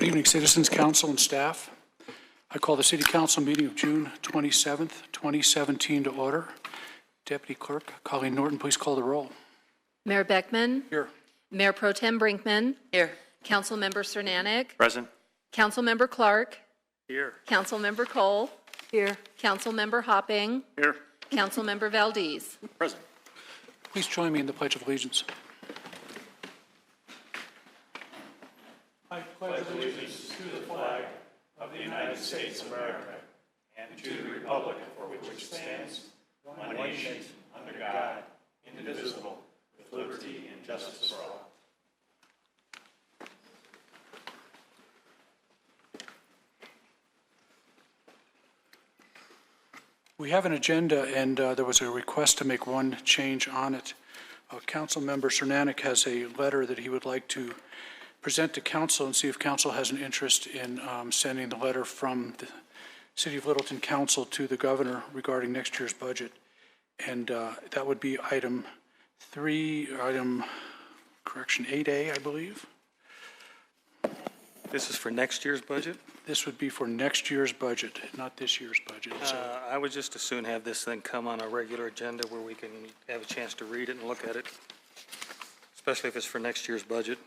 Good evening, Citizens Council and staff. I call the City Council meeting of June 27th, 2017 to order. Deputy Clerk Colleen Norton, please call the roll. Mayor Beckman. Here. Mayor Pro Tem Brinkman. Here. Councilmember Cernanek. Present. Councilmember Clark. Here. Councilmember Cole. Here. Councilmember Hopping. Here. Councilmember Valdez. Present. Please join me in the Pledge of Allegiance. We have an agenda, and there was a request to make one change on it. Councilmember Cernanek has a letter that he would like to present to council and see if council has an interest in sending the letter from the City of Littleton Council to the governor regarding next year's budget. And that would be item 8A, I believe. This is for next year's budget? This would be for next year's budget, not this year's budget. I would just as soon have this thing come on a regular agenda where we can have a chance to read it and look at it, especially if it's for next year's budget.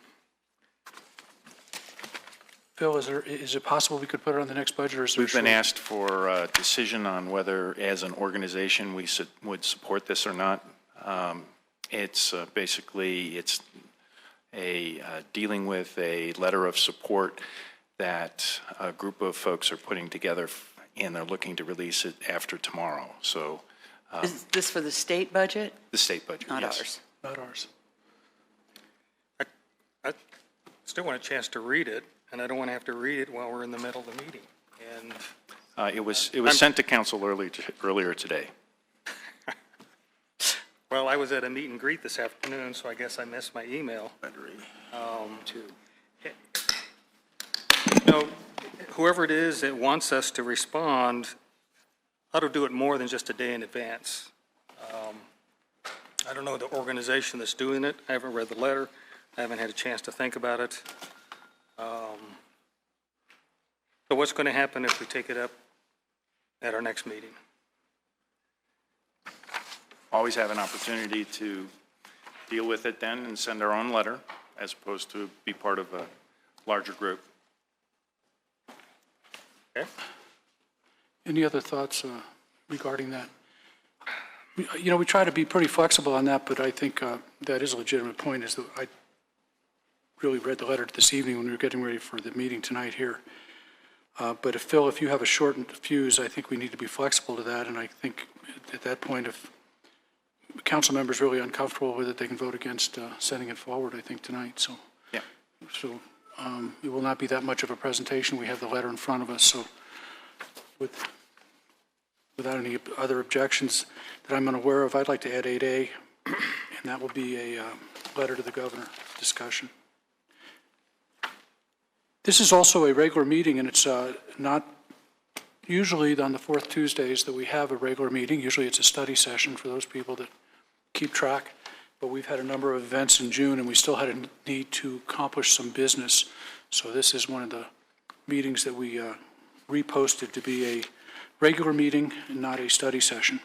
Phil, is it possible we could put it on the next budget, or is there? We've been asked for a decision on whether, as an organization, we would support this or not. It's basically dealing with a letter of support that a group of folks are putting together, and they're looking to release it after tomorrow. So, Is this for the state budget? the state budget, Not yes. ours. Not ours. I still want a chance to read it, and I don't want to have to read it while we're in the middle of the meeting. And It was sent to council earlier today. well, I was at a meet and greet this afternoon, so I guess I missed my email. Whoever it is that wants us to respond ought to do it more than just a day in advance. I don't know the organization that's doing it. I haven't read the letter. I haven't had a chance to think about it. So what's going to happen if we take it up at our next meeting? Always have an opportunity to deal with it then and send our own letter, as opposed to be part of a larger group. Okay? Any other thoughts regarding that? We try to be pretty flexible on that, but I think that is a legitimate point, is that I really read the letter this evening when we were getting ready for the meeting tonight here. But if you have a shortened fuse, I think we need to be flexible to that, and I think at that point, if council members really uncomfortable with it, they can vote against sending it forward, I think, tonight. So, Yeah. So it will not be that much of a presentation. We have the letter in front of us, so without any other objections that I'm unaware of, I'd like to add 8A, and that will be a letter to the governor discussion. This is also a regular meeting, and it's not usually on the fourth Tuesdays that we have a regular meeting. Usually it's a study session for those people that keep track, but we've had a number of events in June, and we still had a need to accomplish some business. So this is one of the meetings that we reposted to be a regular meeting and not a study session.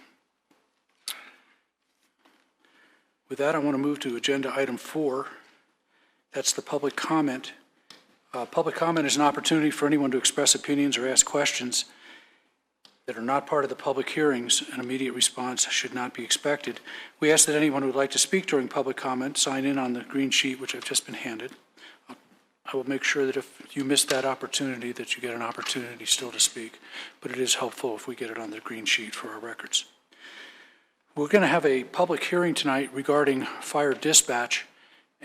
With that, I want to move to agenda item 4. That's the public comment. Public comment is an opportunity for anyone to express opinions or ask questions that are not part of the public hearings. An immediate response should not be expected. We ask that anyone who would like to speak during public comment sign in on the green sheet, which I've just been handed. I will make sure that if you missed that opportunity, that you get an opportunity still to speak, but it is helpful if we get it on the green sheet for our records. We're going to have a public hearing tonight regarding fire dispatch,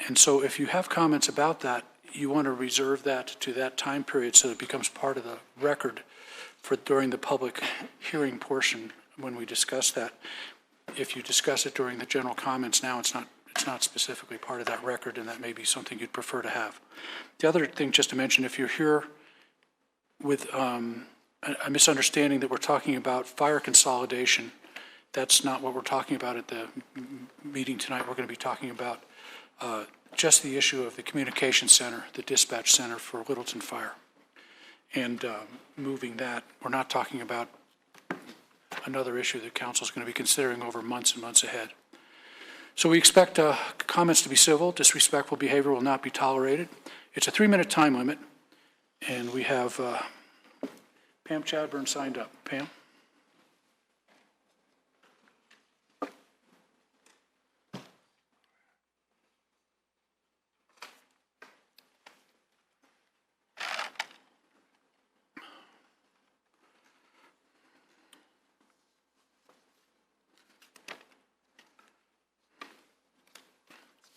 and so if you have comments about that, you want to reserve that to that time period so it becomes part of the record for during the public hearing portion when we discuss that. If you discuss it during the general comments now, it's not specifically part of that record, and that may be something you'd prefer to have. The other thing just to mention, if you're here with a misunderstanding that we're talking about fire consolidation, that's not what we're talking about at the meeting tonight. We're going to be talking about just the issue of the communication center, the dispatch center for Littleton Fire, and moving that. We're not talking about another issue that council is going to be considering over months and months ahead. So we expect comments to be civil. Disrespectful behavior will not be tolerated. It's a 3-minute time limit, and we have Pam Chadburn signed up. Pam?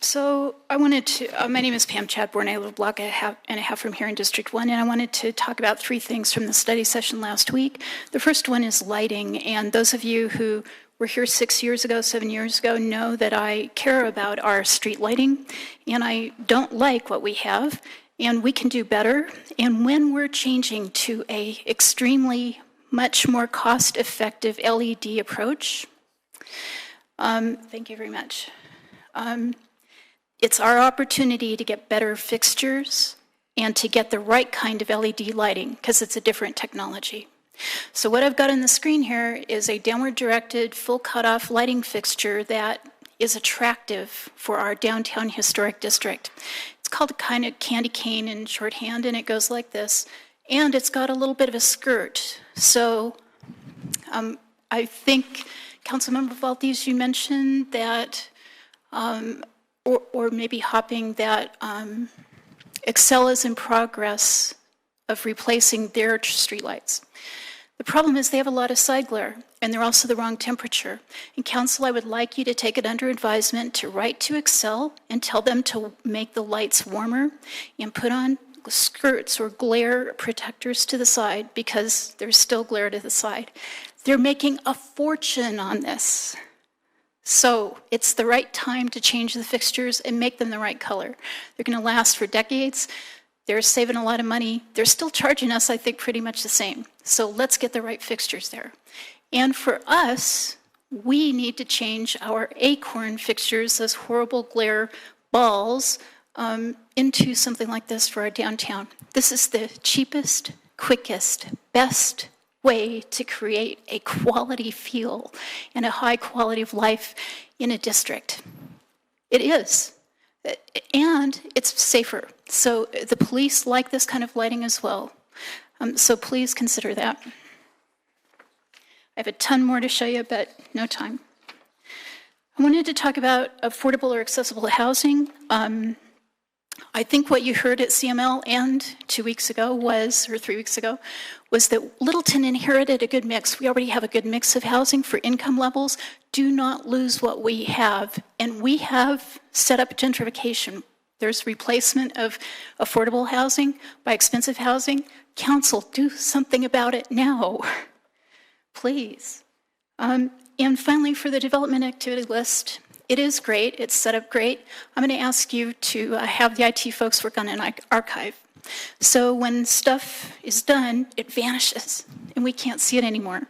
So I wanted to, my name is Pam Chadbourne. I live a block and a half from here in District 1, and I wanted to talk about 3 things from the study session last week. The first one is lighting, and those of you who were here 6 years ago, 7 years ago, know that I care about our street lighting, and I don't like what we have, and we can do better. And when we're changing to a extremely much more cost-effective LED approach, thank you very much. It's our opportunity to get better fixtures and to get the right kind of LED lighting, because it's a different technology. So what I've got on the screen here is a downward-directed, full cutoff lighting fixture that is attractive for our downtown historic district. It's called a kind of candy cane in shorthand, and it goes like this. And it's got a little bit of a skirt. So I think, Councilmember Valdez, you mentioned that or maybe Hopping, that Excel is in progress of replacing their streetlights. The problem is they have a lot of side glare, and they're also the wrong temperature. And Council, I would like you to take it under advisement to write to Excel and tell them to make the lights warmer and put on skirts or glare protectors to the side, because there's still glare to the side. They're making a fortune on this. So it's the right time to change the fixtures and make them the right color. They're going to last for decades. They're saving a lot of money. They're still charging us, I think, pretty much the same. So let's get the right fixtures there. And for us, we need to change our acorn fixtures, those horrible glare balls, into something like this for our downtown. This is the cheapest, quickest, best way to create a quality feel and a high quality of life in a district. It is. And it's safer. So the police like this kind of lighting as well. So please consider that. I have a ton more to show you, but no time. I wanted to talk about affordable or accessible housing. I think what you heard at CML and 2 weeks ago was, or 3 weeks ago, was that Littleton inherited a good mix. We already have a good mix of housing for income levels. Do not lose what we have. And we have set up gentrification. There's replacement of affordable housing by expensive housing. Council, do something about it now, please. And finally, for the development activity list, it is great. It's set up great. I'm going to ask you to have the IT folks work on an archive. So when stuff is done, it vanishes, and we can't see it anymore.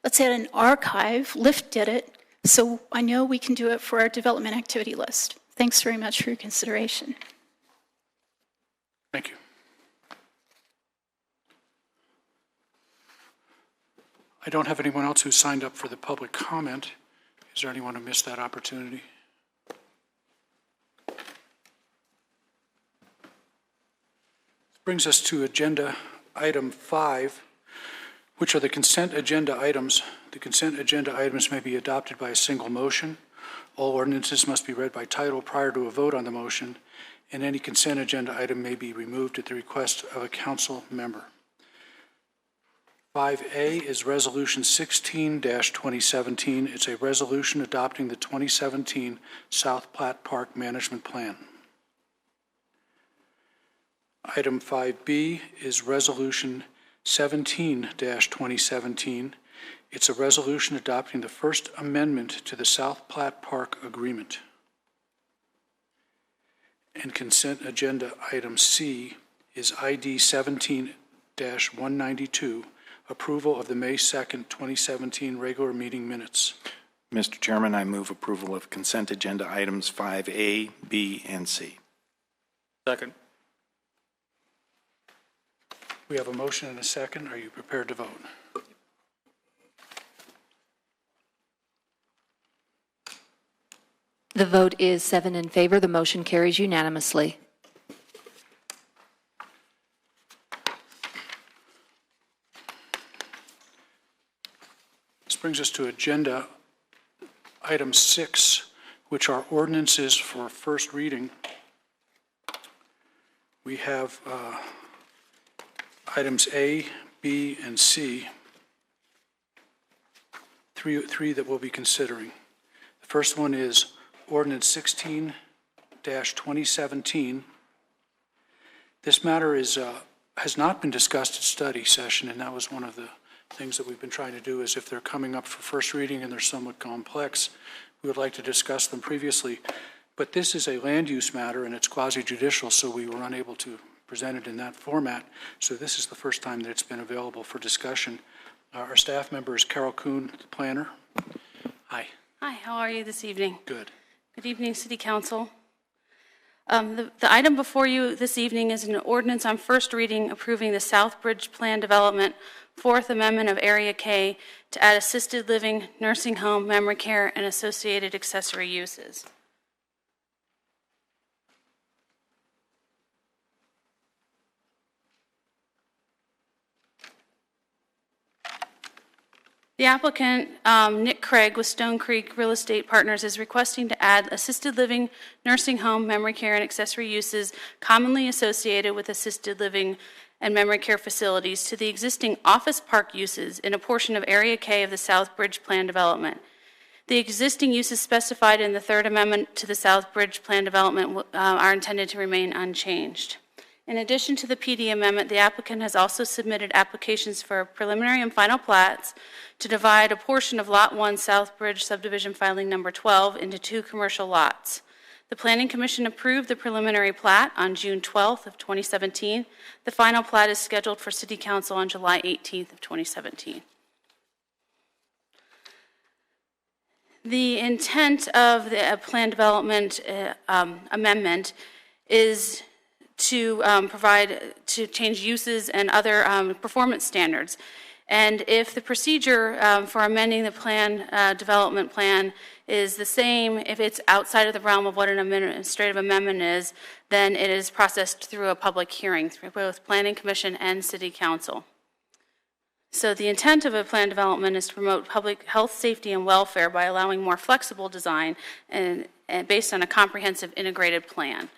Let's add an archive. Lyft did it, so I know we can do it for our development activity list. Thanks very much for your consideration. Thank you. I don't have anyone else who signed up for the public comment. Is there anyone who missed that opportunity? This brings us to agenda item 5, which are the consent agenda items. The consent agenda items may be adopted by a single motion. All ordinances must be read by title prior to a vote on the motion, and any consent agenda item may be removed at the request of a council member. 5A is Resolution 16-2017. It's a resolution adopting the 2017 South Platte Park Management Plan. Item 5B is Resolution 17-2017. It's a resolution adopting the First Amendment to the South Platte Park Agreement. And consent agenda item C is ID 17-192, approval of the May 2nd, 2017 regular meeting minutes. Mr. Chairman, I move approval of consent agenda items 5A, B, and C. Second. We have a motion and a second. Are you prepared to vote? The vote is 7 in favor. The motion carries unanimously. This brings us to agenda item 6, which are ordinances for first reading. We have items A, B, and C, three that we'll be considering. The first one is Ordinance 16-2017. This matter has not been discussed at study session, and that was one of the things that we've been trying to do, is if they're coming up for first reading and they're somewhat complex, we would like to discuss them previously. But this is a land use matter and it's quasi-judicial, so we were unable to present it in that format. So this is the first time that it's been available for discussion. Our staff member is Carol Kuhn, the planner. Hi. Hi, how are you this evening? Good. Good evening, City Council. The item before you this evening is an ordinance on first reading approving the Southbridge Plan Development Fourth Amendment of Area K to add assisted living, nursing home, memory care, and associated accessory uses. The applicant, Nick Craig with Stone Creek Real Estate Partners, is requesting to add assisted living, nursing home, memory care, and accessory uses commonly associated with assisted living and memory care facilities to the existing office park uses in a portion of Area K of the Southbridge Plan Development. The existing uses specified in the Third Amendment to the Southbridge Plan Development are intended to remain unchanged. In addition to the PD amendment, the applicant has also submitted applications for preliminary and final plats to divide a portion of Lot 1 Southbridge Subdivision Filing Number 12 into 2 commercial lots. The Planning Commission approved the preliminary plat on June 12th of 2017. The final plat is scheduled for City Council on July 18th of 2017. The intent of the plan development amendment is to to change uses and other performance standards. And if the procedure for amending the plan, development plan is the same, if it's outside of the realm of what an administrative amendment is, then it is processed through a public hearing through both Planning Commission and City Council. So the intent of a plan development is to promote public health, safety, and welfare by allowing more flexible design and based on a comprehensive integrated plan.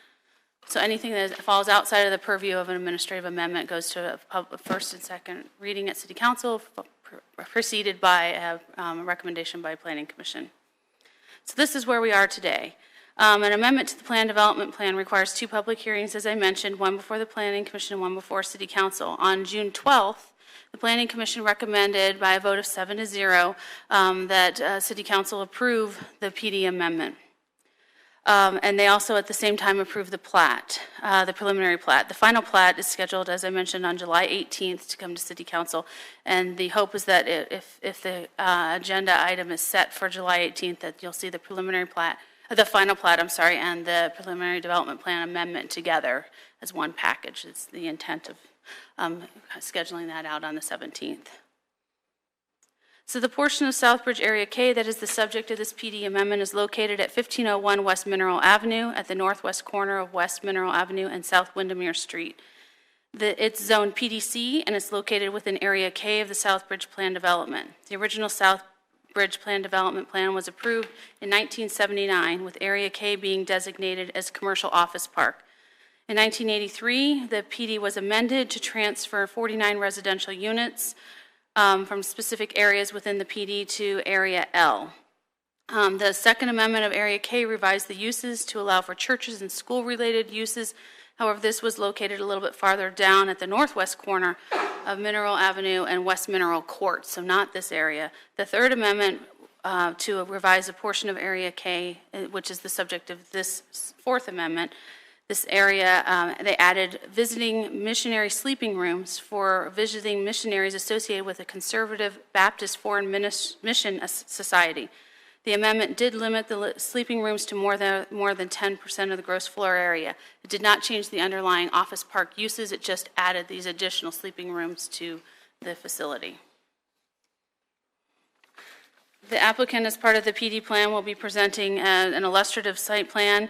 So anything that falls outside of the purview of an administrative amendment goes to a first and second reading at City Council, preceded by a recommendation by Planning Commission. So this is where we are today. An amendment to the plan development plan requires 2 public hearings, as I mentioned, one before the Planning Commission and one before City Council. On June 12th, the Planning Commission recommended by a vote of 7-0 that City Council approve the PD amendment. And they also at the same time approved the plat, the preliminary plat. The final plat is scheduled, as I mentioned, on July 18th to come to City Council. And the hope is that if the agenda item is set for July 18th, that you'll see the preliminary plat, the final plat, I'm sorry, and the preliminary development plan amendment together as one package. It's the intent of scheduling that out on the 17th. So the portion of Southbridge Area K that is the subject of this PD amendment is located at 1501 West Mineral Avenue at the northwest corner of West Mineral Avenue and South Windermere Street. It's zoned PDC and it's located within Area K of the Southbridge Plan Development. The original Southbridge Plan Development Plan was approved in 1979 with Area K being designated as commercial office park. In 1983, the PD was amended to transfer 49 residential units from specific areas within the PD to Area L. The Second Amendment of Area K revised the uses to allow for churches and school-related uses. However, this was located a little bit farther down at the northwest corner of Mineral Avenue and West Mineral Court, so not this area. The Third Amendment to revise a portion of Area K, which is the subject of this Fourth Amendment, this area, they added visiting missionary sleeping rooms for visiting missionaries associated with a conservative Baptist Foreign Mission Society. The amendment did limit the sleeping rooms to more than 10% of the gross floor area. It did not change the underlying office park uses, it just added these additional sleeping rooms to the facility. The applicant, as part of the PD plan, will be presenting an illustrative site plan,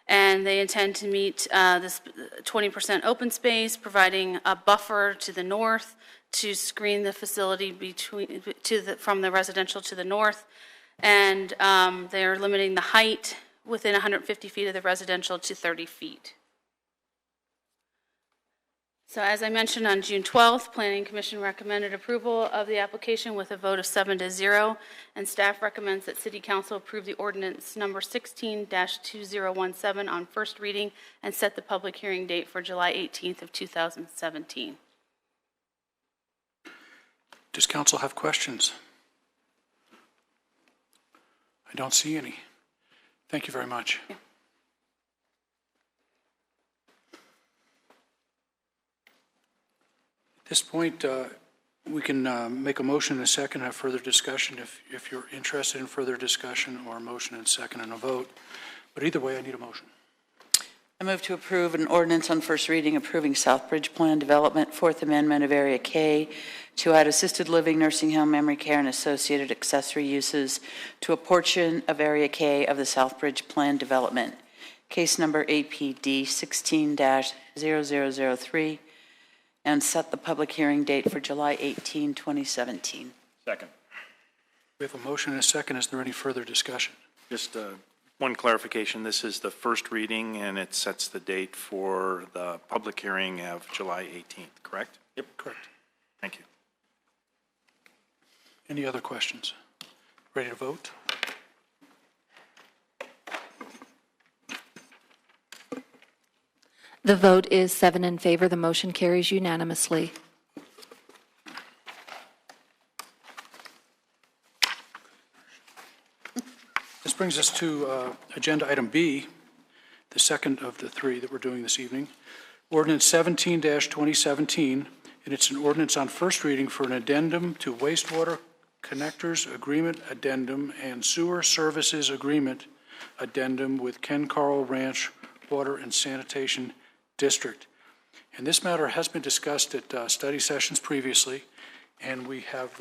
and they intend to meet this 20% open space, providing a buffer to the north to screen the facility from the residential to the north, and they're limiting the height within 150 feet of the residential to 30 feet. So as I mentioned, on June 12th, Planning Commission recommended approval of the application with a vote of 7-0, and staff recommends that City Council approve the ordinance number 16-2017 on first reading and set the public hearing date for July 18th of 2017. Does council have questions? I don't see any. Thank you very much. Yeah. At this point, we can make a motion and a second, have further discussion if you're interested in further discussion, or a motion and second and a vote. But either way, I need a motion. I move to approve an ordinance on first reading approving Southbridge Plan Development, Fourth Amendment of Area K, to add assisted living, nursing home, memory care, and associated accessory uses to a portion of Area K of the Southbridge Plan Development. Case number APD 16-0003, and set the public hearing date for July 18, 2017. Second. We have a motion and a second. Is there any further discussion? Just one clarification. This is the first reading, and it sets the date for the public hearing of July 18th, correct? Yep, correct. Thank you. Any other questions? Ready to vote? The vote is 7 in favor. The motion carries unanimously. This brings us to agenda item B, the second of the three that we're doing this evening. Ordinance 17-2017, and it's an ordinance on first reading for an addendum to wastewater connectors agreement addendum and sewer services agreement addendum with Ken Carl Ranch Water and Sanitation District. And this matter has been discussed at study sessions previously, and we have,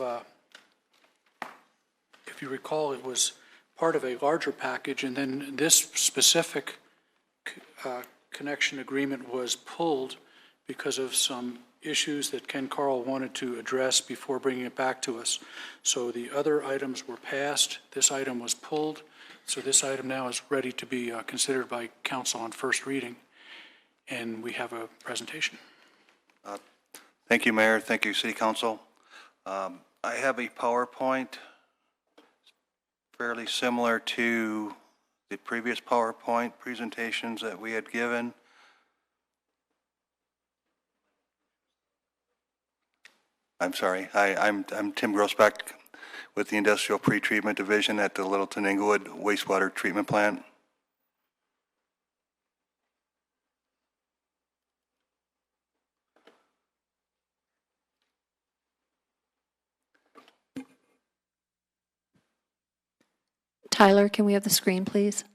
if you recall, it was part of a larger package, and then this specific connection agreement was pulled because of some issues that Ken Carl wanted to address before bringing it back to us. So the other items were passed, this item was pulled, so this item now is ready to be considered by council on first reading. And we have a presentation. Thank you, Mayor. Thank you, City Council. I have a PowerPoint fairly similar to the previous PowerPoint presentations that we had given. I'm sorry. I'm Tim Grossbeck with the Industrial Pretreatment Division at the Littleton Inglewood Wastewater Treatment Plant. Tyler, can we have the screen, please?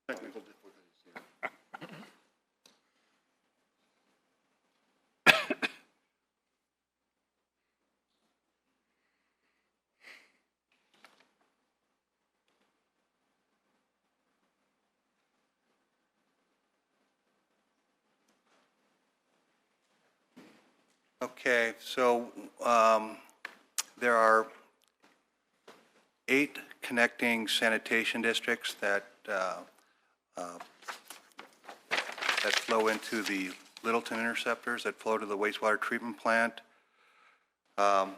Technical difficulties here. Okay, so there are 8 connecting sanitation districts that flow into the Littleton interceptors that flow to the wastewater treatment plant. The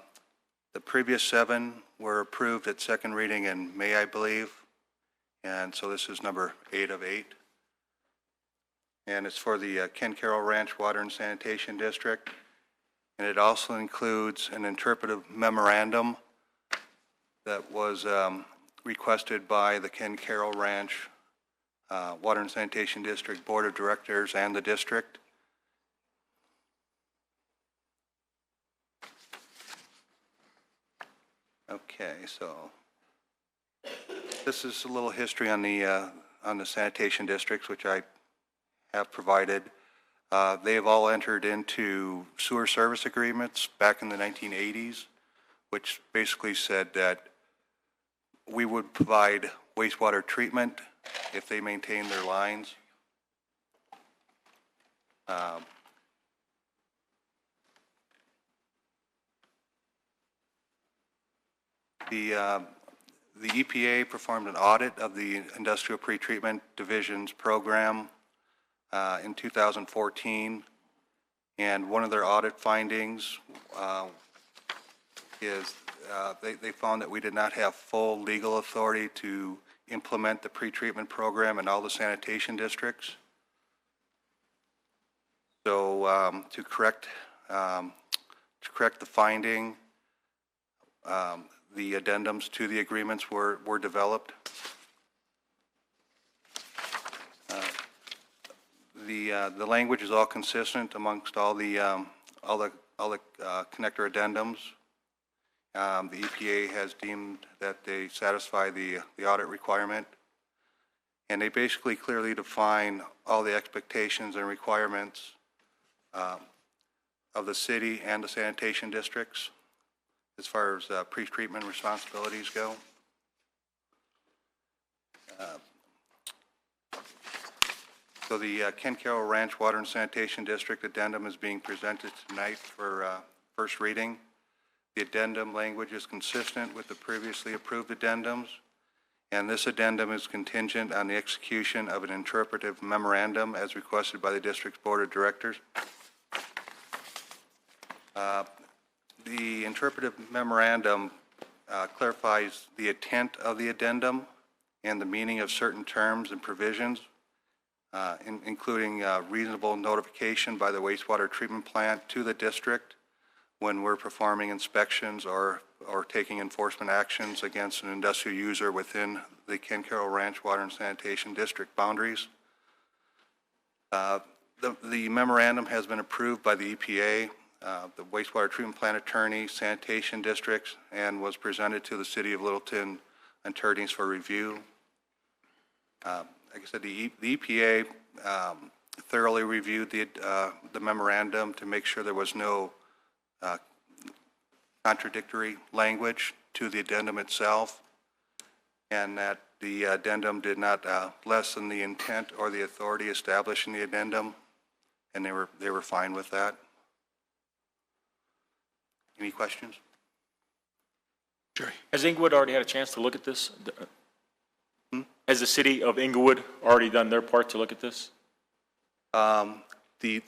previous 7 were approved at second reading in May, I believe, and so this is number 8 of 8. And it's for the Ken Carroll Ranch Water and Sanitation District. And it also includes an interpretive memorandum that was requested by the Ken Carroll Ranch Water and Sanitation District Board of Directors and the district. Okay, so this is a little history on the sanitation districts, which I have provided. They have all entered into sewer service agreements back in the 1980s, which basically said that we would provide wastewater treatment if they maintain their lines. The EPA performed an audit of the Industrial Pretreatment Division's program in 2014, and one of their audit findings is they found that we did not have full legal authority to implement the pretreatment program in all the sanitation districts. So to correct the finding, the addendums to the agreements were developed. The language is all consistent amongst all the connector addendums. The EPA has deemed that they satisfy the audit requirement, and they basically clearly define all the expectations and requirements of the city and the sanitation districts as far as pre-treatment responsibilities go. So the Ken Carroll Ranch Water and Sanitation District addendum is being presented tonight for first reading. The addendum language is consistent with the previously approved addendums, and this addendum is contingent on the execution of an interpretive memorandum as requested by the district's board of directors. The interpretive memorandum clarifies the intent of the addendum and the meaning of certain terms and provisions, including reasonable notification by the wastewater treatment plant to the district when we're performing inspections or taking enforcement actions against an industrial user within the Ken Carroll Ranch Water and Sanitation District boundaries. The memorandum has been approved by the EPA, the wastewater treatment plant attorney, sanitation districts, and was presented to the City of Littleton attorneys for review. Like I said, the EPA thoroughly reviewed the memorandum to make sure there was no contradictory language to the addendum itself, and that the addendum did not lessen the intent or the authority established in the addendum, and they were fine with that. Any questions? Jerry? Has Inglewood already had a chance to look at this? Has the city of Inglewood already done their part to look at this? The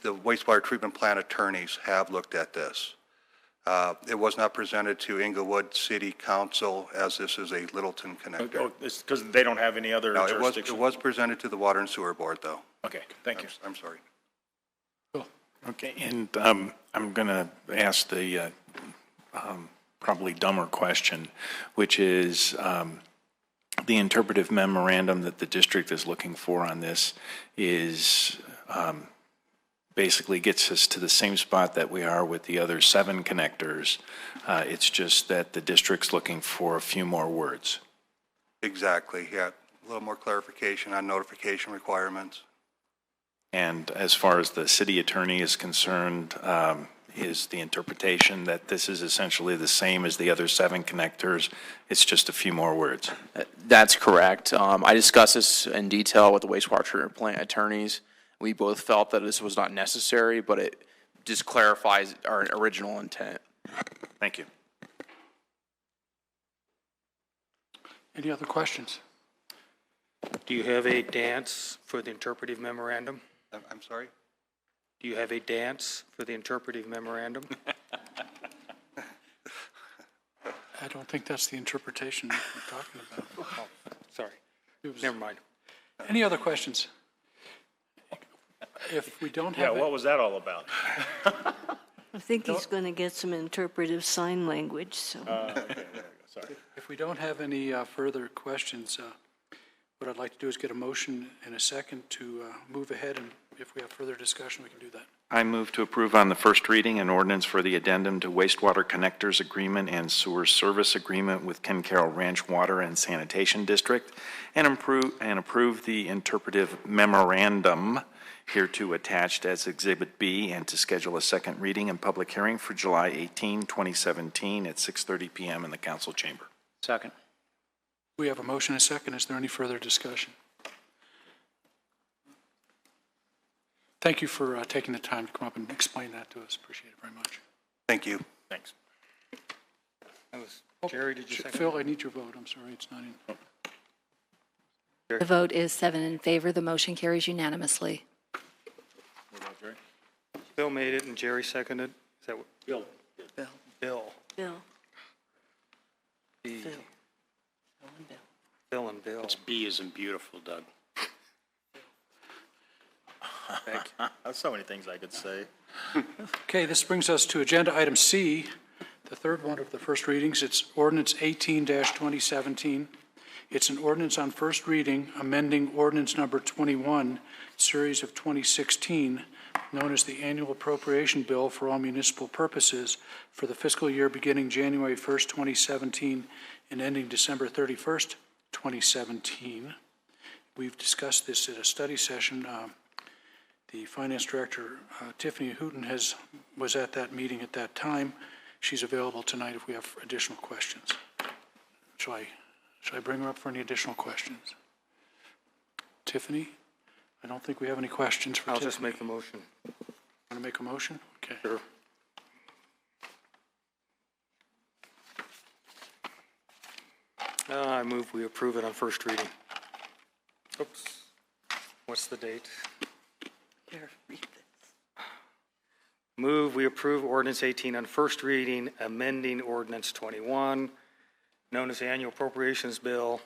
wastewater treatment plant attorneys have looked at this. It was not presented to Inglewood City Council as this is a Littleton connector. Oh, it's because they don't have any other No, jurisdiction? it was presented to the Water and Sewer Board, though. Okay, thank you. I'm sorry. Cool. Okay, and I'm going to ask the probably dumber question, which is the interpretive memorandum that the district is looking for on this is basically gets us to the same spot that we are with the other 7 connectors. It's just that the district's looking for a few more words. Exactly, yeah. A little more clarification on notification requirements. And as far as the city attorney is concerned, is the interpretation that this is essentially the same as the other 7 connectors, it's just a few more words? That's correct. I discussed this in detail with the wastewater treatment plant attorneys. We both felt that this was not necessary, but it just clarifies our original intent. Thank you. Any other questions? Do you have a dance for the interpretive memorandum? I'm sorry? Do you have a dance for the interpretive memorandum? I don't think that's the interpretation we're talking about. Oh, sorry. Never mind. Any other questions? If we don't have, What was that all about? I think he's going to get some interpretive sign language, so. Sorry. If we don't have any further questions, what I'd like to do is get a motion and a second to move ahead, and if we have further discussion, we can do that. I move to approve on the first reading an ordinance for the addendum to wastewater connectors agreement and sewer service agreement with Ken Carroll Ranch Water and Sanitation District, and approve the interpretive memorandum hereto attached as Exhibit B, and to schedule a second reading and public hearing for July 18, 2017 at 6:30 p.m. in the council chamber. Second. We have a motion and a second. Is there any further discussion? Thank you for taking the time to come up and explain that to us. Appreciate it very much. Thank you. Thanks. That was, Jerry, did you second? Phil, I need your vote. I'm sorry, it's not in. The vote is 7 in favor. The motion carries unanimously. What about Jerry? Bill made it and Jerry seconded. Is that what? Bill. Bill. Bill. B. Phil. Bill and Bill. B is in beautiful, Doug. That's so many things I could say. Okay, this brings us to agenda item C, the third one of the first readings. It's ordinance 18-2017. It's an ordinance on first reading, amending ordinance number 21, series of 2016, known as the annual appropriation bill for all municipal purposes for the fiscal year beginning January 1st, 2017 and ending December 31st, 2017. We've discussed this at a study session. The finance director, Tiffany Hooten, was at that meeting at that time. She's available tonight if we have additional questions. Shall I bring her up for any additional questions? Tiffany? I don't think we have any questions for I'll Tiffany. just make the motion. Want to make a motion? Okay. Sure. I move we approve it on first reading. Oops. What's the date? Here, read this. Move we approve ordinance 18 on first reading, amending ordinance 21, known as the annual appropriations bill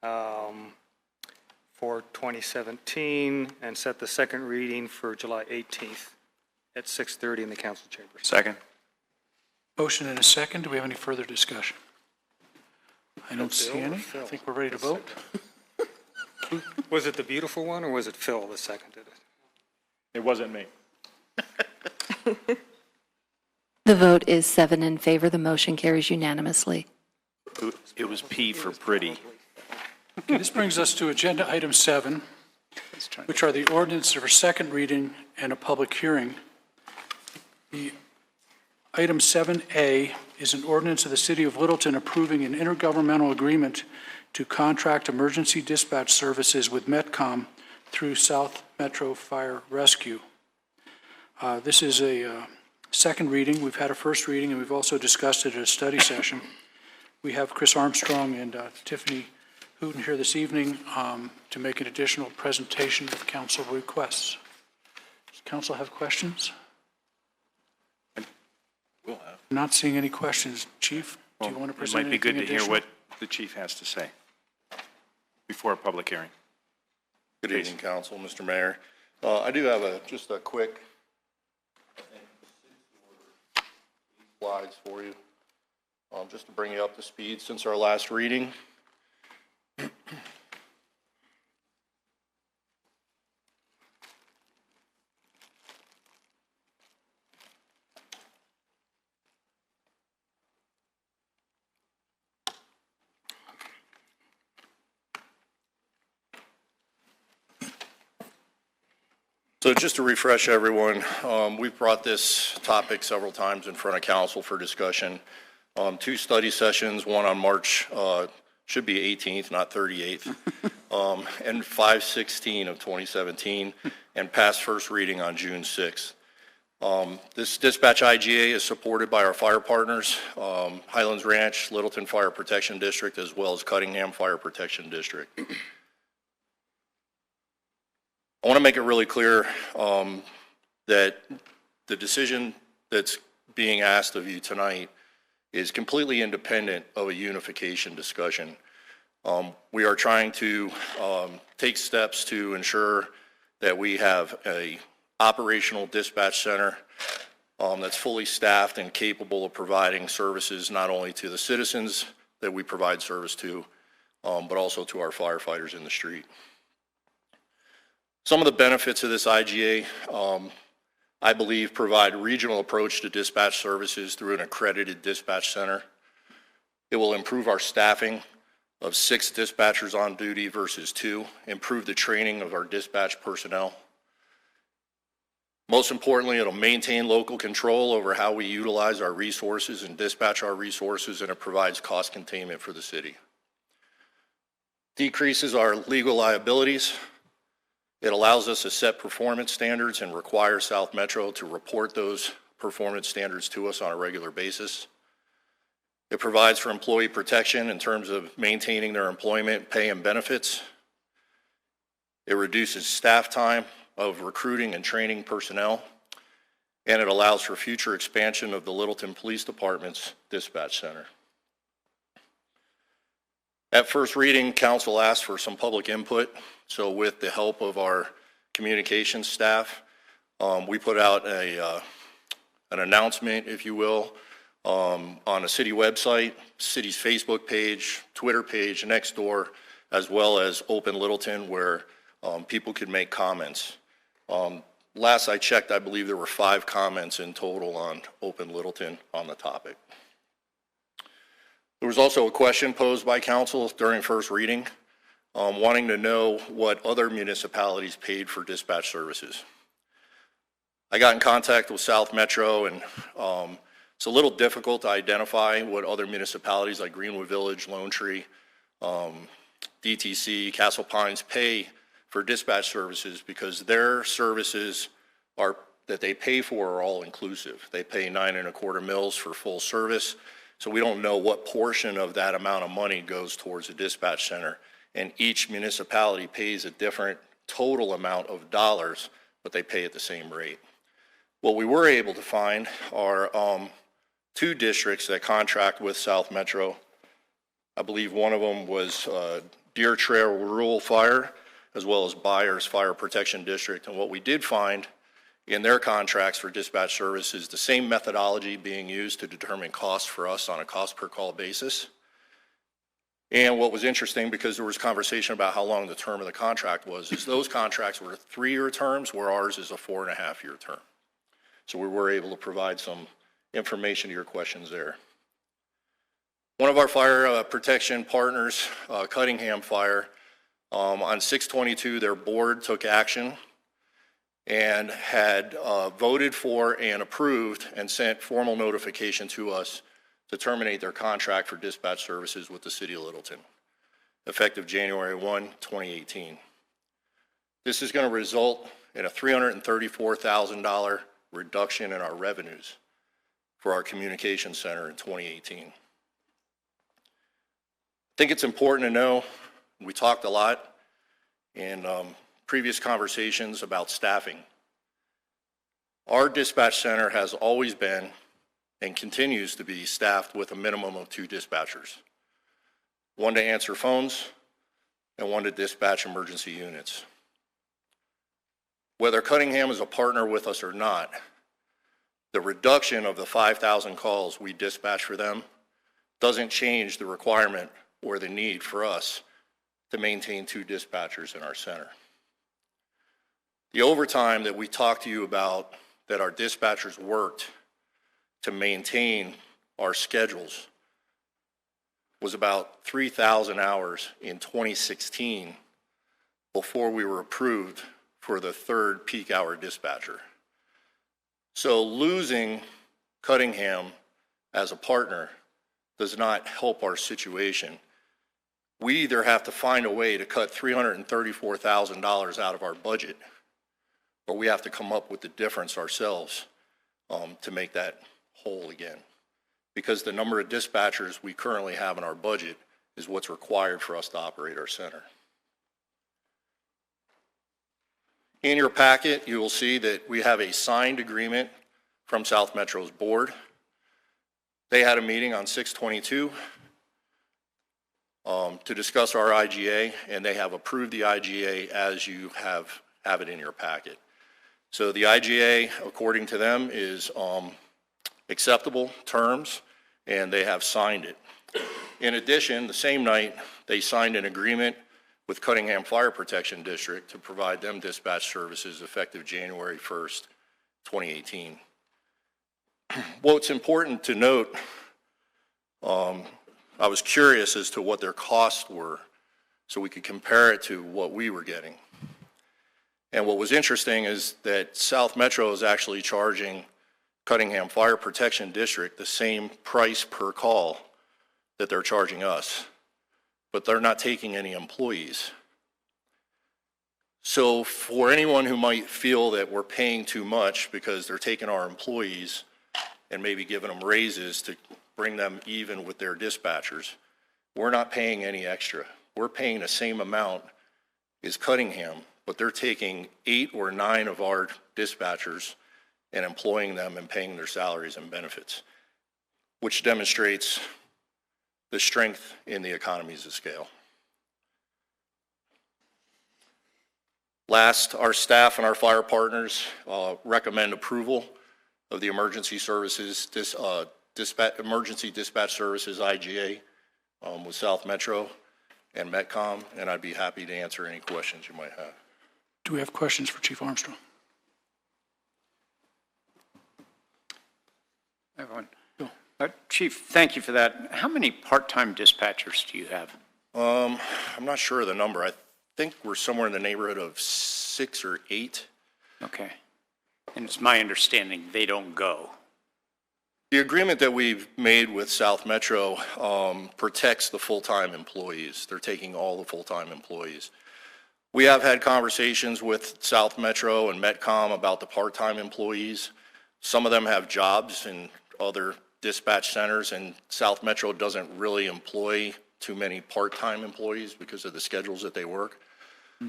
for 2017, and set the second reading for July 18th at 6:30 in the council chambers. Second. Motion and a second. Do we have any further discussion? I don't see Bill or any. I Phil? think we're ready to vote. Was it the beautiful one, or was it Phil that seconded it? It wasn't me. The vote is 7 in favor. The motion carries unanimously. It was P for pretty. Okay, this brings us to agenda item 7, which are the ordinances for second reading and a public hearing. The item 7A is an ordinance of the City of Littleton approving an intergovernmental agreement to contract emergency dispatch services with Metcom through South Metro Fire Rescue. This is a second reading. We've had a first reading, and we've also discussed it at a study session. We have Chris Armstrong and Tiffany Hooten here this evening to make an additional presentation of council requests. Does council have questions? We'll have. Not seeing any questions. Chief, do you want to It present might be good anything to hear additional? what the chief has to say before a public hearing. Good evening, Council, Mr. Mayor. I do have just a quick slides for you, just to bring you up to speed since our last reading. So just to refresh everyone, we've brought this topic several times in front of council for discussion. 2 study sessions, one on March, should be 18th, not 38th, and 5/16 of 2017, and passed first reading on June 6th. This dispatch IGA is supported by our fire partners, Highlands Ranch, Littleton Fire Protection District, as well as Cuttingham Fire Protection District. I want to make it really clear that the decision that's being asked of you tonight is completely independent of a unification discussion. We are trying to take steps to ensure that we have a operational dispatch center that's fully staffed and capable of providing services not only to the citizens that we provide service to, but also to our firefighters in the street. Some of the benefits of this IGA, I believe, provide regional approach to dispatch services through an accredited dispatch center. It will improve our staffing of 6 dispatchers on duty versus 2, improve the training of our dispatch personnel. Most importantly, it'll maintain local control over how we utilize our resources and dispatch our resources, and it provides cost containment for the city. Decreases our legal liabilities. It allows us to set performance standards and require South Metro to report those performance standards to us on a regular basis. It provides for employee protection in terms of maintaining their employment, pay, and benefits. It reduces staff time of recruiting and training personnel, and it allows for future expansion of the Littleton Police Department's dispatch center. At first reading, council asked for some public input, so with the help of our communications staff, we put out an announcement, if you will, on a city website, city's Facebook page, Twitter page, Nextdoor, as well as Open Littleton, where people could make comments. Last I checked, I believe there were 5 comments in total on Open Littleton on the topic. There was also a question posed by council during first reading, wanting to know what other municipalities paid for dispatch services. I got in contact with South Metro, and it's a little difficult to identify what other municipalities like Greenwood Village, Lone Tree, DTC, Castle Pines pay for dispatch services, because their services that they pay for are all inclusive. They pay 9 1/4 mils for full service, so we don't know what portion of that amount of money goes towards a dispatch center. And each municipality pays a different total amount of dollars, but they pay at the same rate. What we were able to find are 2 districts that contract with South Metro. I believe one of them was Deer Trail Rural Fire, as well as Byers Fire Protection District. And what we did find in their contracts for dispatch services, the same methodology being used to determine costs for us on a cost per call basis. And what was interesting, because there was conversation about how long the term of the contract was, is those contracts were 3-year terms, where ours is a 4.5-year term. So we were able to provide some information to your questions there. One of our fire protection partners, Cuttingham Fire, on 6/22, their board took action and had voted for and approved and sent formal notification to us to terminate their contract for dispatch services with the City of Littleton, effective January 1, 2018. This is going to result in a $334,000 reduction in our revenues for our communications center in 2018. I think it's important to know, we talked a lot in previous conversations about staffing. Our dispatch center has always been and continues to be staffed with a minimum of 2 dispatchers, 1 to answer phones and 1 to dispatch emergency units. Whether Cuttingham is a partner with us or not, the reduction of the 5,000 calls we dispatch for them doesn't change the requirement or the need for us to maintain 2 dispatchers in our center. The overtime that we talked to you about that our dispatchers worked to maintain our schedules was about 3,000 hours in 2016 before we were approved for the 3rd peak hour dispatcher. So losing Cuttingham as a partner does not help our situation. We either have to find a way to cut $334,000 out of our budget, or we have to come up with the difference ourselves to make that whole again. Because the number of dispatchers we currently have in our budget is what's required for us to operate our center. In your packet, you will see that we have a signed agreement from South Metro's board. They had a meeting on 6/22 to discuss our IGA, and they have approved the IGA as you have it in your packet. So the IGA, according to them, is acceptable terms, and they have signed it. In addition, the same night, they signed an agreement with Cunningham Fire Protection District to provide them dispatch services effective January 1st, 2018. What's important to note, I was curious as to what their costs were so we could compare it to what we were getting. And what was interesting is that South Metro is actually charging Cunningham Fire Protection District the same price per call that they're charging us, but they're not taking any employees. So for anyone who might feel that we're paying too much because they're taking our employees and maybe giving them raises to bring them even with their dispatchers, we're not paying any extra. We're paying the same amount as Cunningham, but they're taking 8 or 9 of our dispatchers and employing them and paying their salaries and benefits, which demonstrates the strength in the economies of scale. Last, our staff and our fire partners recommend approval of the Emergency Services Emergency Dispatch Services IGA with South Metro and Metcom, and I'd be happy to answer any questions you might have. Do we have questions for Chief Armstrong? Everyone. Bill. Chief, thank you for that. How many part-time dispatchers do you have? I'm not sure of the number. I think we're somewhere in the neighborhood of 6 or 8. Okay. And it's my understanding they don't go. The agreement that we've made with South Metro protects the full-time employees. They're taking all the full-time employees. We have had conversations with South Metro and Metcom about the part-time employees. Some of them have jobs in other dispatch centers, and South Metro doesn't really employ too many part-time employees because of the schedules that they work.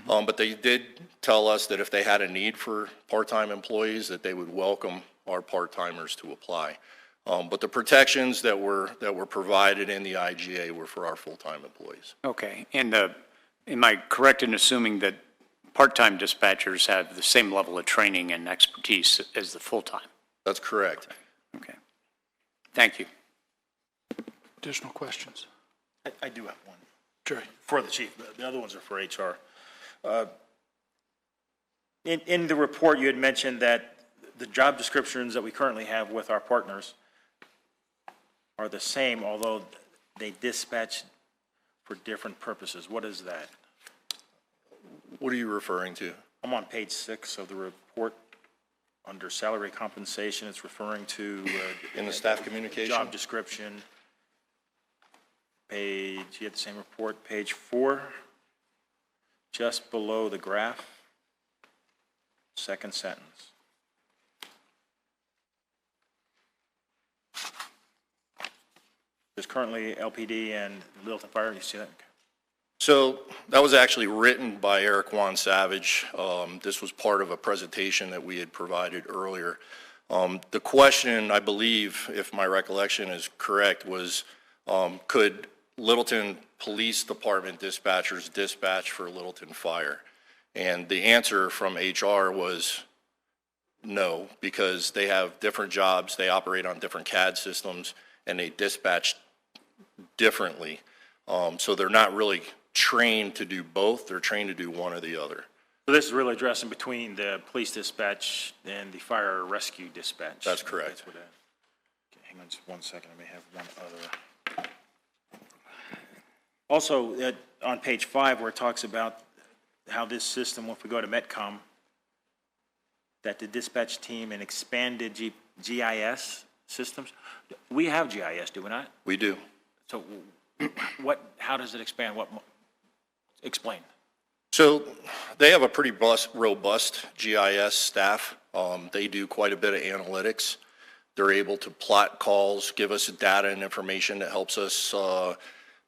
But they did tell us that if they had a need for part-time employees, that they would welcome our part-timers to apply. But the protections that were provided in the IGA were for our full-time employees. Okay. And am I correct in assuming that part-time dispatchers have the same level of training and expertise as the full-time? That's correct. Okay. Thank you. Additional questions? I do have one. Jerry. For the chief. The other ones are for HR. In the report, you had mentioned that the job descriptions that we currently have with our partners are the same, although they dispatch for different purposes. What is that? What are you referring to? I'm on page 6 of the report. Under salary compensation, it's referring to in the staff communication job description. You have the same report, page 4, just below the graph, second sentence. There's currently LPD and Littleton Fire. You see that? So that was actually written by Eric Juan Savage. This was part of a presentation that we had provided earlier. The question, I believe, if my recollection is correct, was could Littleton Police Department dispatchers dispatch for Littleton Fire? And the answer from HR was no, because they have different jobs, they operate on different CAD systems, and they dispatch differently. So they're not really trained to do both, they're trained to do one or the other. So this is really addressing between the police dispatch and the fire rescue dispatch. That's correct. That's what okay, hang on just 1 second, I may have one other. Also, on page 5, where it talks about how this system, if we go to Metcom, that the dispatch team and expanded GIS systems. We have GIS, do we not? We do. So how does it expand? Explain. So they have a pretty robust GIS staff. They do quite a bit of analytics. They're able to plot calls, give us data and information that helps us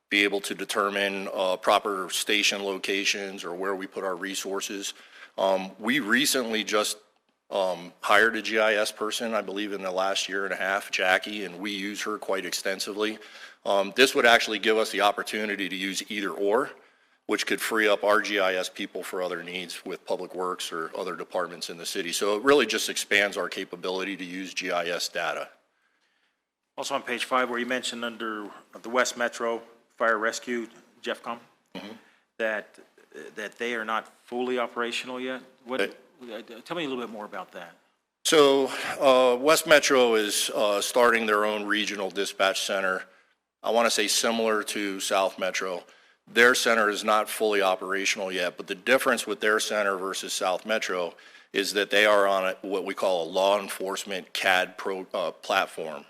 be able to determine proper station locations or where we put our resources. We recently just hired a GIS person, I believe in the last year and a half, Jackie, and we use her quite extensively. This would actually give us the opportunity to use either or, which could free up our GIS people for other needs with Public Works or other departments in the city. So it really just expands our capability to use GIS data. Also on page 5, where you mentioned under the West Metro Fire Rescue, Jeffcom, that they are not fully operational yet. Tell me a little bit more about that. So West Metro is starting their own regional dispatch center. I want to say similar to South Metro. Their center is not fully operational yet, but the difference with their center versus South Metro is that they are on what we call a law enforcement CAD platform.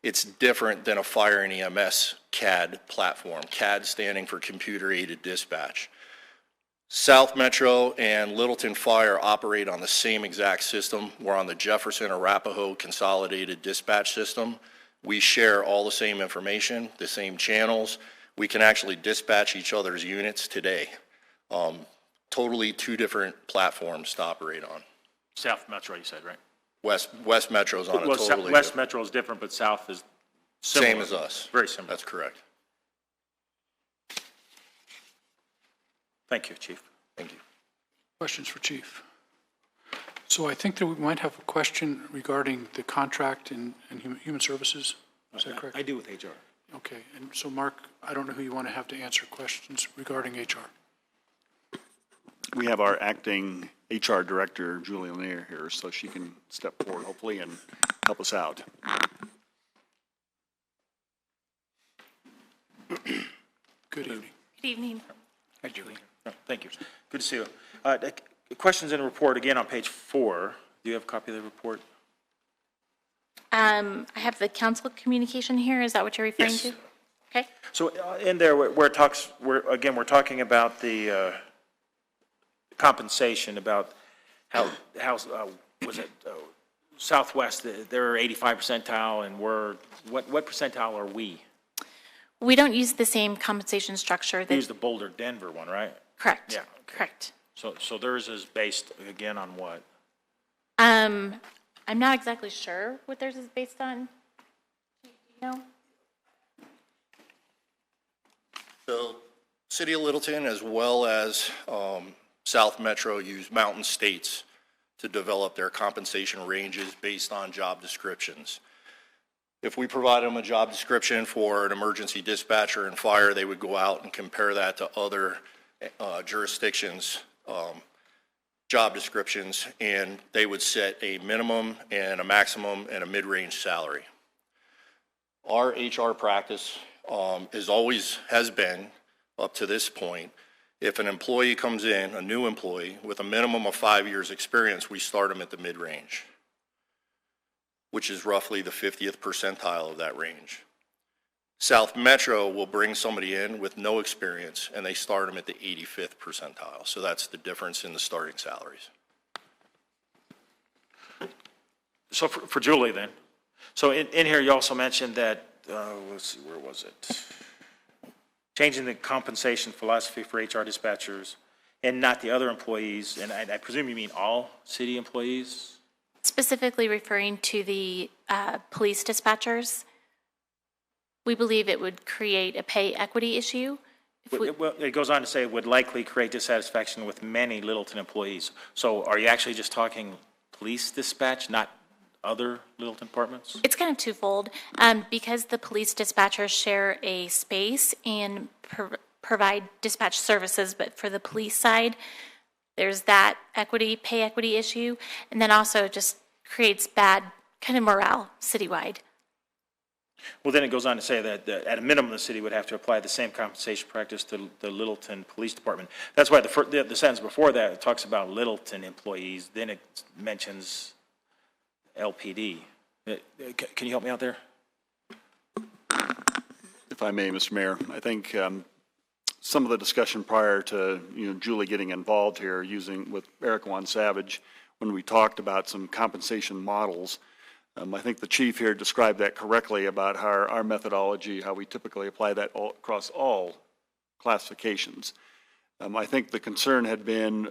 It's different than a fire and EMS CAD platform, CAD standing for Computer Aided Dispatch. South Metro and Littleton Fire operate on the same exact system. We're on the Jefferson Arapahoe Consolidated Dispatch System. We share all the same information, the same channels. We can actually dispatch each other's units today. Totally two different platforms to operate on. South Metro, you said, right? West Metro's on a totally West different. Metro is different, but South is similar. Same as us. Very similar. That's correct. Thank you, Chief. Thank you. Questions for Chief? So I think that we might have a question regarding the contract and human services. Is that correct? I do with HR. Okay, and so Mark, I don't know who you want to have to answer questions regarding HR. We have our acting HR director, Julie Lanier, here, so she can step forward, hopefully, and help us out. Good evening. Good evening. Hi, Julie. Thank you. Good to see you. Questions in the report, again, on page 4. Do you have a copy of the report? I have the council communication here. Is that what you're referring Yes. to? Okay. So in there, where it talks, we're talking about the compensation, about how was it, Southwest, they're 85 percentile, and what percentile are we? We don't use the same compensation structure. We use the Boulder, Denver one, right? Correct. Yeah. Correct. So theirs is based, again, on what? I'm not exactly sure what theirs is based on. Do you know? So City of Littleton, as well as South Metro, use Mountain States to develop their compensation ranges based on job descriptions. If we provide them a job description for an emergency dispatcher and fire, they would go out and compare that to other jurisdictions' job descriptions, and they would set a minimum and a maximum and a mid-range salary. Our HR practice has been, up to this point, if an employee comes in, a new employee, with a minimum of 5 years' experience, we start them at the mid-range, which is roughly the 50th percentile of that range. South Metro will bring somebody in with no experience, and they start them at the 85th percentile. So that's the difference in the starting salaries. So for Julie, then. So in here, you also mentioned that, let's see, where was it? Changing the compensation philosophy for HR dispatchers and not the other employees, and I presume you mean all city employees? Specifically referring to the police dispatchers, we believe it would create a pay equity issue. Well, it goes on to say it would likely create dissatisfaction with many Littleton employees. So are you actually just talking police dispatch, not other Littleton departments? It's kind of twofold. Because the police dispatchers share a space and provide dispatch services, but for the police side, there's that pay equity issue, and then also just creates bad kind of morale citywide. Well, then it goes on to say that at a minimum, the city would have to apply the same compensation practice to the Littleton Police Department. That's why the sentence before that, it talks about Littleton employees, then it mentions LPD. Can you help me out there? If I may, Mr. Mayor, I think some of the discussion prior to Julie getting involved here, with Eric Juan Savage, when we talked about some compensation models, I think the chief here described that correctly about how our methodology, how we typically apply that across all classifications. I think the concern had been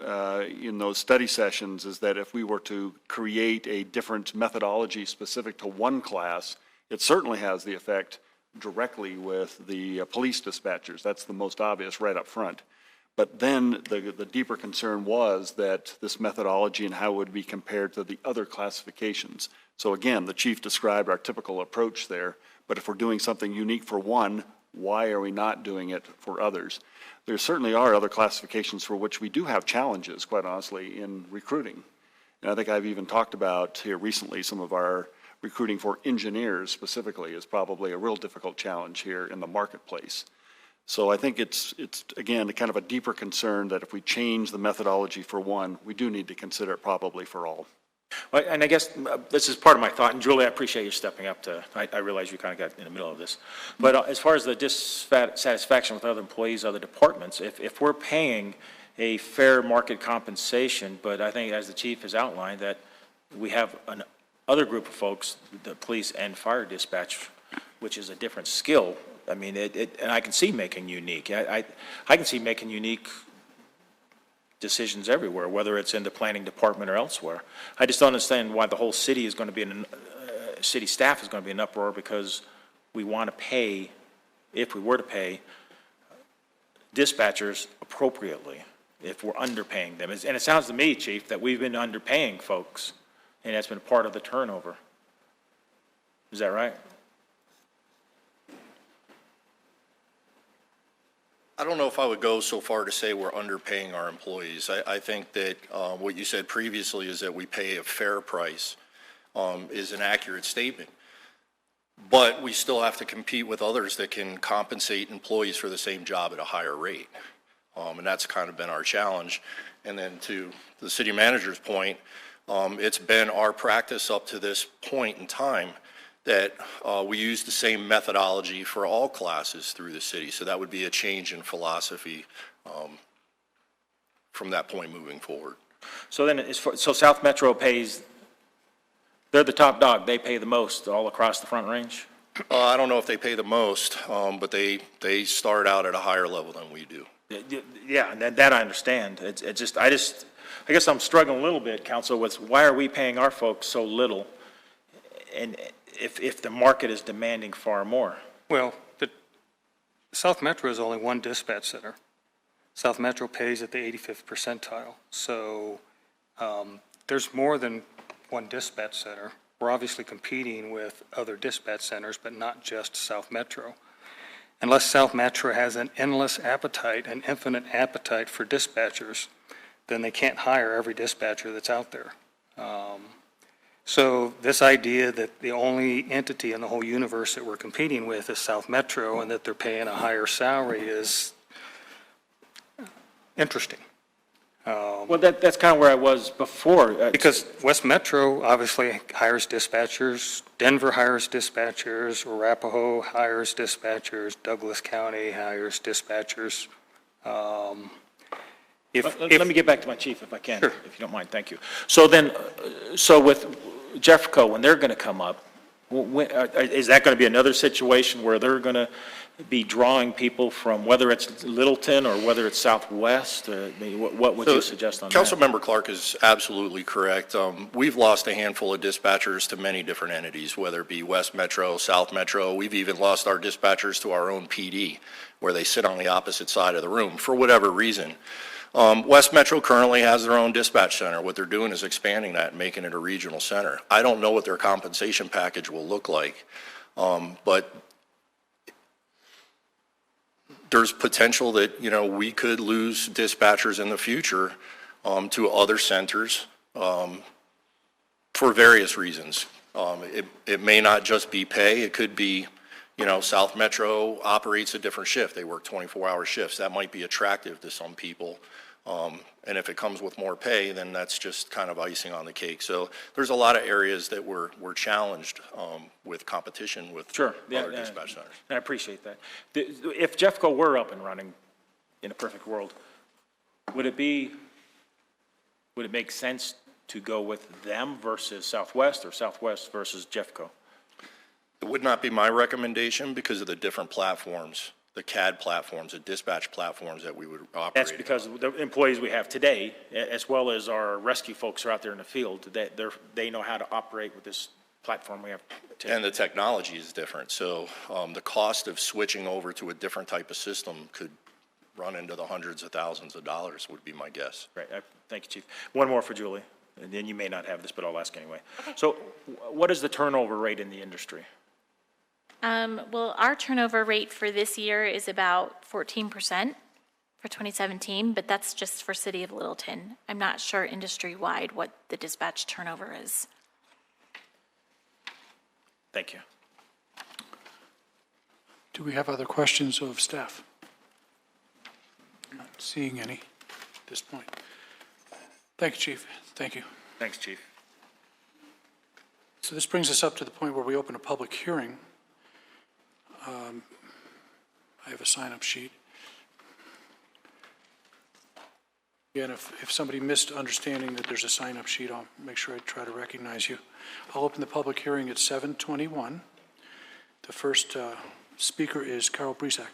in those study sessions is that if we were to create a different methodology specific to one class, it certainly has the effect directly with the police dispatchers. That's the most obvious right up front. But then the deeper concern was that this methodology and how it would be compared to the other classifications. So again, the chief described our typical approach there, but if we're doing something unique for one, why are we not doing it for others? There certainly are other classifications for which we do have challenges, quite honestly, in recruiting. And I think I've even talked about here recently some of our recruiting for engineers specifically is probably a real difficult challenge here in the marketplace. So I think it's again, kind of a deeper concern that if we change the methodology for one, we do need to consider it probably for all. Well, and I guess this is part of my thought, and Julie, I appreciate you stepping up to, I realize you kind of got in the middle of this. But as far as the dissatisfaction with other employees, other departments, if we're paying a fair market compensation, but I think as the chief has outlined, that we have other group of folks, the police and fire dispatch, which is a different skill. I mean, and I can see making unique. I can see making unique decisions everywhere, whether it's in the planning department or elsewhere. I just don't understand why the whole city is going to be city staff is going to be in uproar because we want to pay, if we were to pay, dispatchers appropriately, if we're underpaying them. And it sounds to me, Chief, that we've been underpaying folks, and that's been part of the turnover. Is that right? I don't know if I would go so far to say we're underpaying our employees. I think that what you said previously is that we pay a fair price is an accurate statement. But we still have to compete with others that can compensate employees for the same job at a higher rate. And that's kind of been our challenge. And then to the city manager's point, it's been our practice up to this point in time that we use the same methodology for all classes through the city. So that would be a change in philosophy from that point moving forward. So then, so South Metro pays, they're the top dog, they pay the most all across the Front Range? I don't know if they pay the most, but they start out at a higher level than we do. Yeah, that I understand. I guess I'm struggling a little bit, Council, with why are we paying our folks so little? And if the market is demanding far more? Well, the South Metro is only one dispatch center. South Metro pays at the 85th percentile. So there's more than one dispatch center. We're obviously competing with other dispatch centers, but not just South Metro. Unless South Metro has an endless appetite, an infinite appetite for dispatchers, then they can't hire every dispatcher that's out there. So this idea that the only entity in the whole universe that we're competing with is South Metro and that they're paying a higher salary is interesting. Well, that's kind of where I was before. Because West Metro obviously hires dispatchers, Denver hires dispatchers, Arapahoe hires dispatchers, Douglas County hires dispatchers. Let me get back to my chief if I can, Sure. if you don't mind, thank you. So then, so with Jeffco, when they're going to come up, is that going to be another situation where they're going to be drawing people from, whether it's Littleton or whether it's Southwest? What would you suggest on that? Councilmember Clark is absolutely correct. We've lost a handful of dispatchers to many different entities, whether it be West Metro, South Metro. We've even lost our dispatchers to our own PD, where they sit on the opposite side of the room for whatever reason. West Metro currently has their own dispatch center. What they're doing is expanding that and making it a regional center. I don't know what their compensation package will look like, but there's potential that, we could lose dispatchers in the future to other centers for various reasons. It may not just be pay. It could be, South Metro operates a different shift. They work 24-hour shifts. That might be attractive to some people. And if it comes with more pay, then that's just kind of icing on the cake. So there's a lot of areas that we're challenged with competition with other dispatch centers. I appreciate that. If Jeffco were up and running in a perfect world, would it make sense to go with them versus Southwest or Southwest versus Jeffco? It would not be my recommendation because of the different platforms, the CAD platforms, the dispatch platforms that we would operate. That's because of the employees we have today, as well as our rescue folks who are out there in the field, they know how to operate with this platform we have today. And the technology is different. So the cost of switching over to a different type of system could run into the hundreds of thousands of dollars would be my guess. Right, thank you, Chief. One more for Julie, and then you may not have this, but I'll ask anyway. So what is the turnover rate in the industry? Well, our turnover rate for this year is about 14% for 2017, but that's just for City of Littleton. I'm not sure industry-wide what the dispatch turnover is. Thank you. Do we have other questions of staff? Not seeing any at this point. Thank you, Chief. Thank you. Thanks, Chief. So this brings us up to the point where we open a public hearing. I have a sign-up sheet. Again, if somebody missed understanding that there's a sign-up sheet, I'll make sure I try to recognize you. I'll open the public hearing at 7:21. The first speaker is Carol Bresack.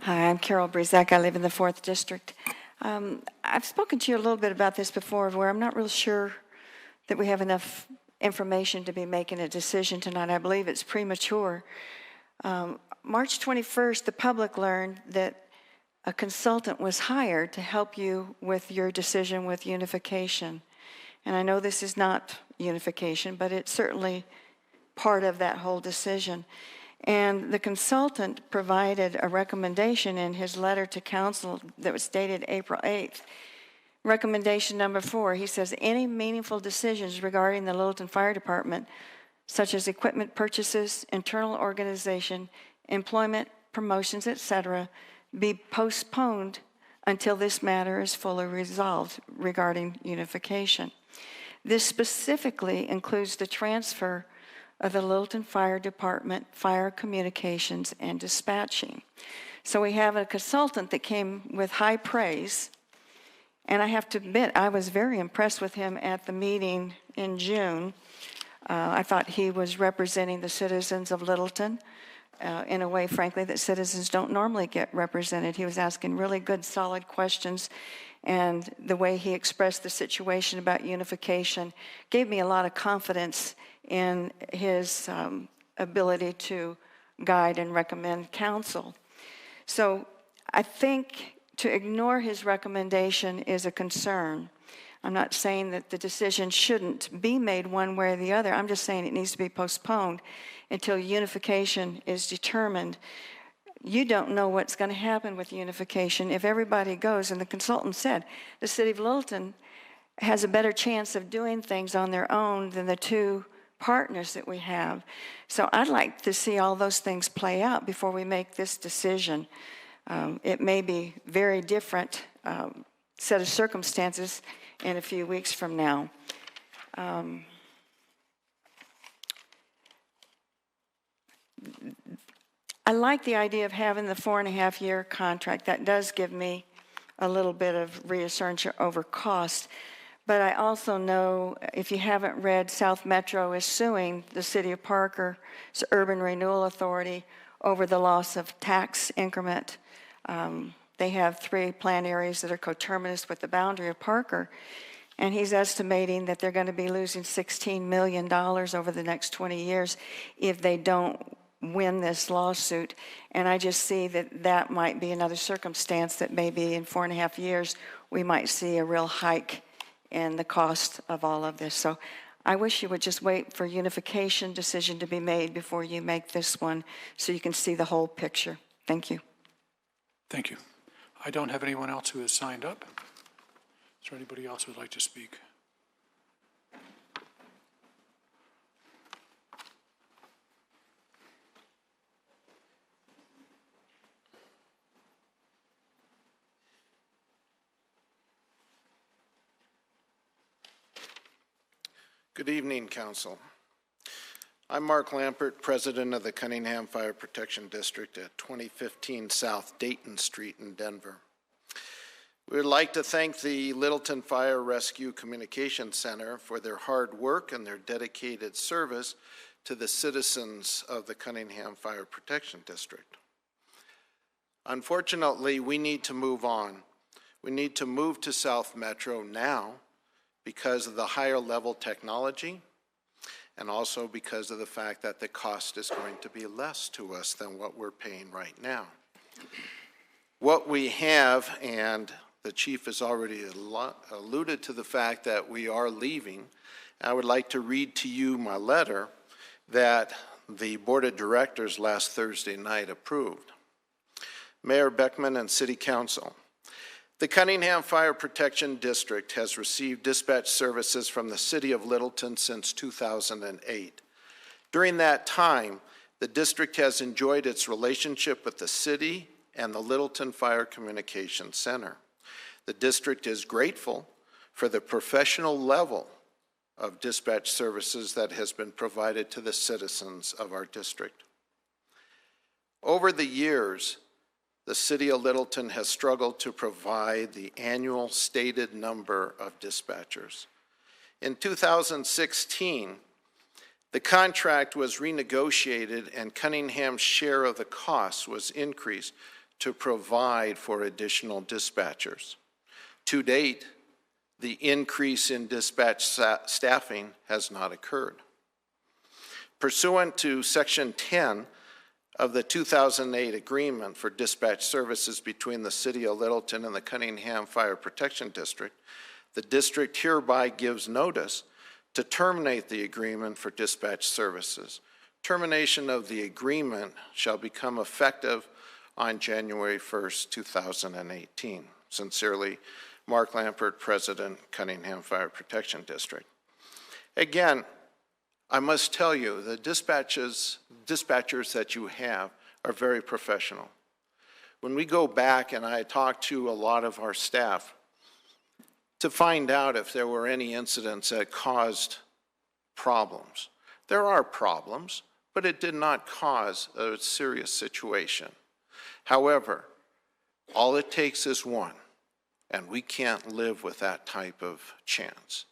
Hi, I'm Carol Bresack. I live in the 4th District. I've spoken to you a little bit about this before, where I'm not real sure that we have enough information to be making a decision tonight. I believe it's premature. March 21st, the public learned that a consultant was hired to help you with your decision with unification. And I know this is not unification, but it's certainly part of that whole decision. And the consultant provided a recommendation in his letter to council that was dated April 8th. Recommendation number 4, he says, any meaningful decisions regarding the Littleton Fire Department, such as equipment purchases, internal organization, employment, promotions, etc., be postponed until this matter is fully resolved regarding unification. This specifically includes the transfer of the Littleton Fire Department, fire communications, and dispatching. So we have a consultant that came with high praise, and I have to admit, I was very impressed with him at the meeting in June. I thought he was representing the citizens of Littleton in a way, frankly, that citizens don't normally get represented. He was asking really good, solid questions, and the way he expressed the situation about unification gave me a lot of confidence in his ability to guide and recommend counsel. So I think to ignore his recommendation is a concern. I'm not saying that the decision shouldn't be made one way or the other. I'm just saying it needs to be postponed until unification is determined. You don't know what's going to happen with unification if everybody goes. And the consultant said the City of Littleton has a better chance of doing things on their own than the two partners that we have. So I'd like to see all those things play out before we make this decision. It may be very different set of circumstances in a few weeks from now. I like the idea of having the 4.5-year contract. That does give me a little bit of reassurance over cost. But I also know, if you haven't read, South Metro is suing the City of Parker's Urban Renewal Authority over the loss of tax increment. They have 3 plan areas that are coterminous with the boundary of Parker, and he's estimating that they're going to be losing $16 million over the next 20 years if they don't win this lawsuit. And I just see that that might be another circumstance that maybe in 4.5 years we might see a real hike in the cost of all of this. So I wish you would just wait for unification decision to be made before you make this one so you can see the whole picture. Thank you. Thank you. I don't have anyone else who has signed up. Is there anybody else who would like to speak? Good evening, Council. I'm Mark Lampert, President of the Cunningham Fire Protection District at 2015 South Dayton Street in Denver. We would like to thank the Littleton Fire Rescue Communications Center for their hard work and their dedicated service to the citizens of the Cunningham Fire Protection District. Unfortunately, we need to move on. We need to move to South Metro now because of the higher level technology and also because of the fact that the cost is going to be less to us than what we're paying right now. What we have, and the chief has already alluded to the fact that we are leaving, I would like to read to you my letter that the Board of Directors last Thursday night approved. Mayor Beckman and City Council, the Cunningham Fire Protection District has received dispatch services from the City of Littleton since 2008. During that time, the district has enjoyed its relationship with the city and the Littleton Fire Communications Center. The district is grateful for the professional level of dispatch services that has been provided to the citizens of our district. Over the years, the City of Littleton has struggled to provide the annual stated number of dispatchers. In 2016, the contract was renegotiated and Cunningham's share of the cost was increased to provide for additional dispatchers. To date, the increase in dispatch staffing has not occurred. Pursuant to Section 10 of the 2008 agreement for dispatch services between the City of Littleton and the Cunningham Fire Protection District, the district hereby gives notice to terminate the agreement for dispatch services. Termination of the agreement shall become effective on January 1st, 2018. Sincerely, Mark Lampert, President, Cunningham Fire Protection District. Again, I must tell you, the dispatchers that you have are very professional. When we go back, and I talk to a lot of our staff to find out if there were any incidents that caused problems. There are problems, but it did not cause a serious situation. However, all it takes is one, and we can't live with that type of chance.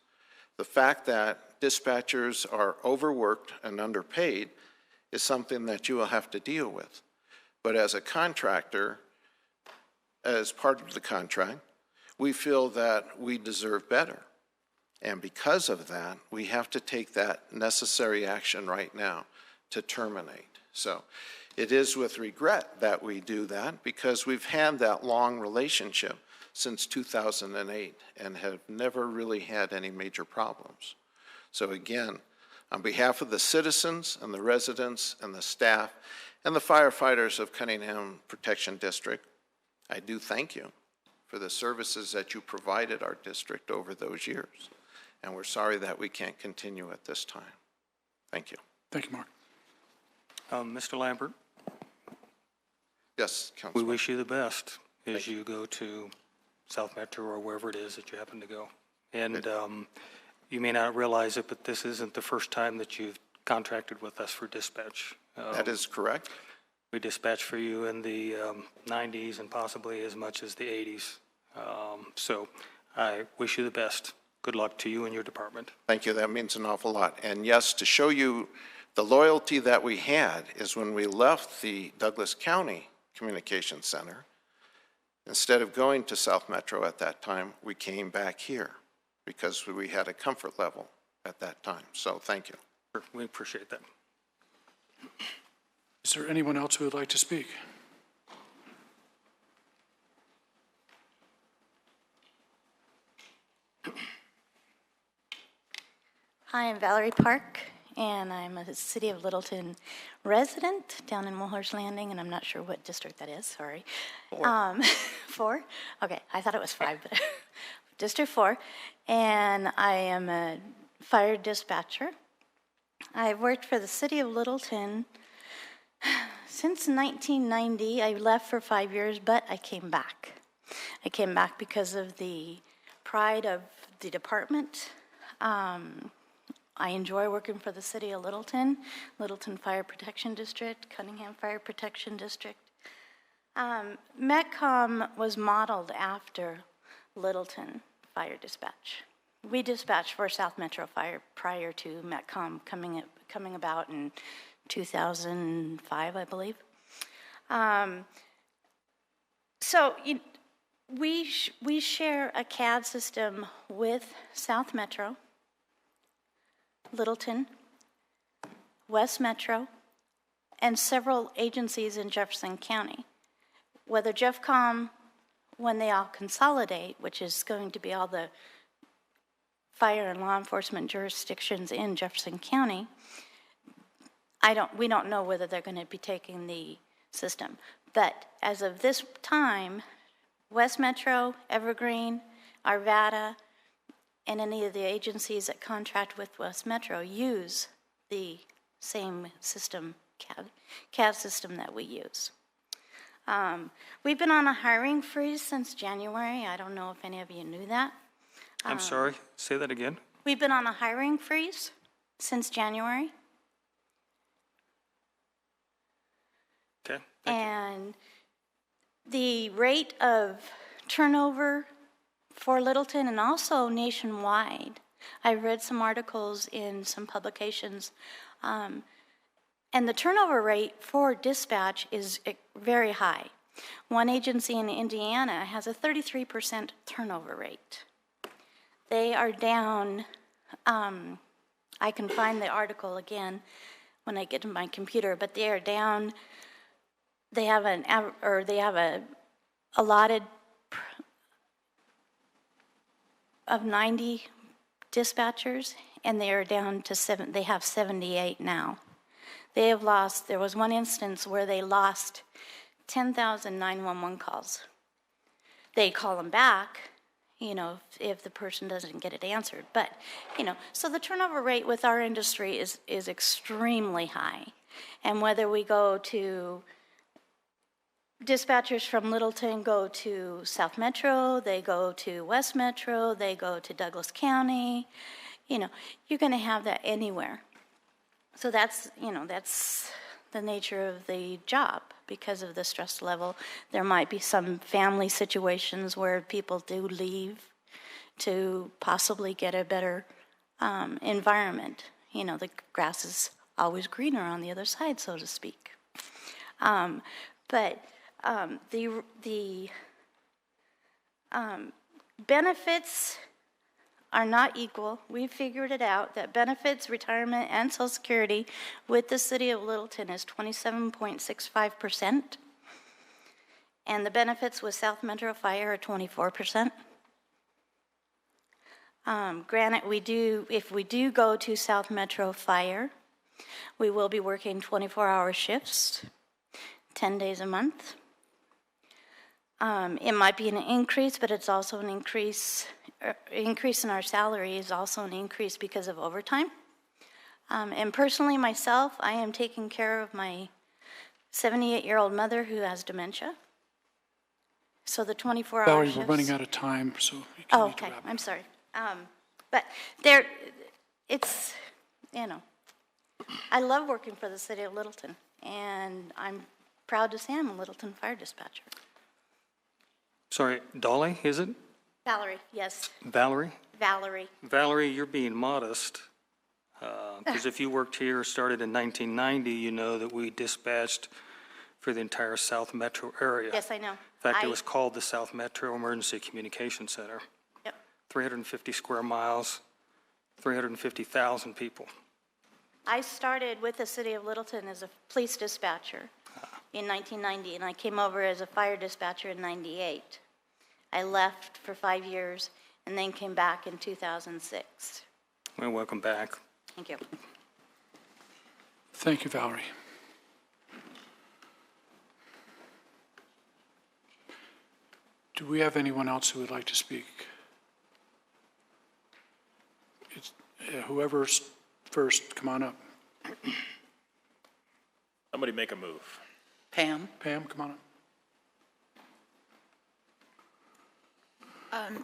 The fact that dispatchers are overworked and underpaid is something that you will have to deal with. But as a contractor, as part of the contract, we feel that we deserve better. And because of that, we have to take that necessary action right now to terminate. So it is with regret that we do that because we've had that long relationship since 2008 and have never really had any major problems. So again, on behalf of the citizens and the residents and the staff and the firefighters of Cunningham Protection District, I do thank you for the services that you provided our district over those years. And we're sorry that we can't continue at this time. Thank you. Thank you, Mark. Mr. Lambert? Yes, We Councilman. wish you the best as you go to South Metro or wherever it is that you happen to go. And you may not realize it, but this isn't the first time that you've contracted with us for dispatch. That is correct. We dispatched for you in the 90s and possibly as much as the 80s. So I wish you the best. Good luck to you and your department. Thank you. That means an awful lot. And yes, to show you the loyalty that we had is when we left the Douglas County Communications Center, instead of going to South Metro at that time, we came back here because we had a comfort level at that time. So thank you. We appreciate that. Is there anyone else who would like to speak? Hi, I'm Valerie Park, and I'm a City of Littleton resident down in Mulhorse Landing, and I'm not sure what district that is, sorry. 4? Okay, I thought it was 5, but District 4. And I am a fire dispatcher. I've worked for the City of Littleton since 1990. I left for 5 years, but I came back. I came back because of the pride of the department. I enjoy working for the City of Littleton, Littleton Fire Protection District, Cunningham Fire Protection District. Metcom was modeled after Littleton Fire Dispatch. We dispatched for South Metro Fire prior to Metcom coming about in 2005, I believe. We share a CAD system with South Metro, Littleton, West Metro, and several agencies in Jefferson County. Whether JeffCom, when they all consolidate, which is going to be all the fire and law enforcement jurisdictions in Jefferson County, we don't know whether they're going to be taking the system. But as of this time, West Metro, Evergreen, Arvada, and any of the agencies that contract with West Metro use the same system, CAD system that we use. We've been on a hiring freeze since January. I don't know if any of you knew that. I'm sorry, say that again. We've been on a hiring freeze since January. Okay. And the rate of turnover for Littleton and also nationwide, I read some articles in some publications, and the turnover rate for dispatch is very high. One agency in Indiana has a 33% turnover rate. They are down, I can find the article again when I get to my computer, but they are down, they have a allotted of 90 dispatchers, and they are down to they have 78 now. They have lost, there was one instance where they lost 10,000 911 calls. They call them back, if the person doesn't get it answered. But, so the turnover rate with our industry is extremely high. And whether we go to dispatchers from Littleton go to South Metro, they go to West Metro, they go to Douglas County, you're going to have that anywhere. So that's the nature of the job because of the stress level. There might be some family situations where people do leave to possibly get a better environment. The grass is always greener on the other side, so to speak. But the benefits are not equal. We figured it out that benefits, retirement, and Social Security with the city of Littleton is 27.65%. And the benefits with South Metro Fire are 24%. Granted, if we do go to South Metro Fire, we will be working 24-hour shifts, 10 days a month. It might be an increase, but it's also an increase in our salary is also an increase because of overtime. And personally, myself, I am taking care of my 78-year-old mother who has dementia. So the 24-hour Valerie, shifts... we're running out of time, so... Oh, okay, I'm sorry. But it's, I love working for the city of Littleton, and I'm proud to say I'm a Littleton fire dispatcher. Sorry, Dolly, is it? Valerie, yes. Valerie? Valerie. Valerie, you're being modest, because if you worked here, started in 1990, you know that we dispatched for the entire South Metro area. Yes, I know. In fact, it was called the South Metro Emergency Communication Center. Yep. 350 square miles, 350,000 people. I started with the city of Littleton as a police dispatcher in 1990, and I came over as a fire dispatcher in 98. I left for 5 years and then came back in 2006. Well, welcome back. Thank you. Thank you, Valerie. Do we have anyone else who would like to speak? Whoever's first, come on up. Somebody make a move. Pam? Pam, come on up.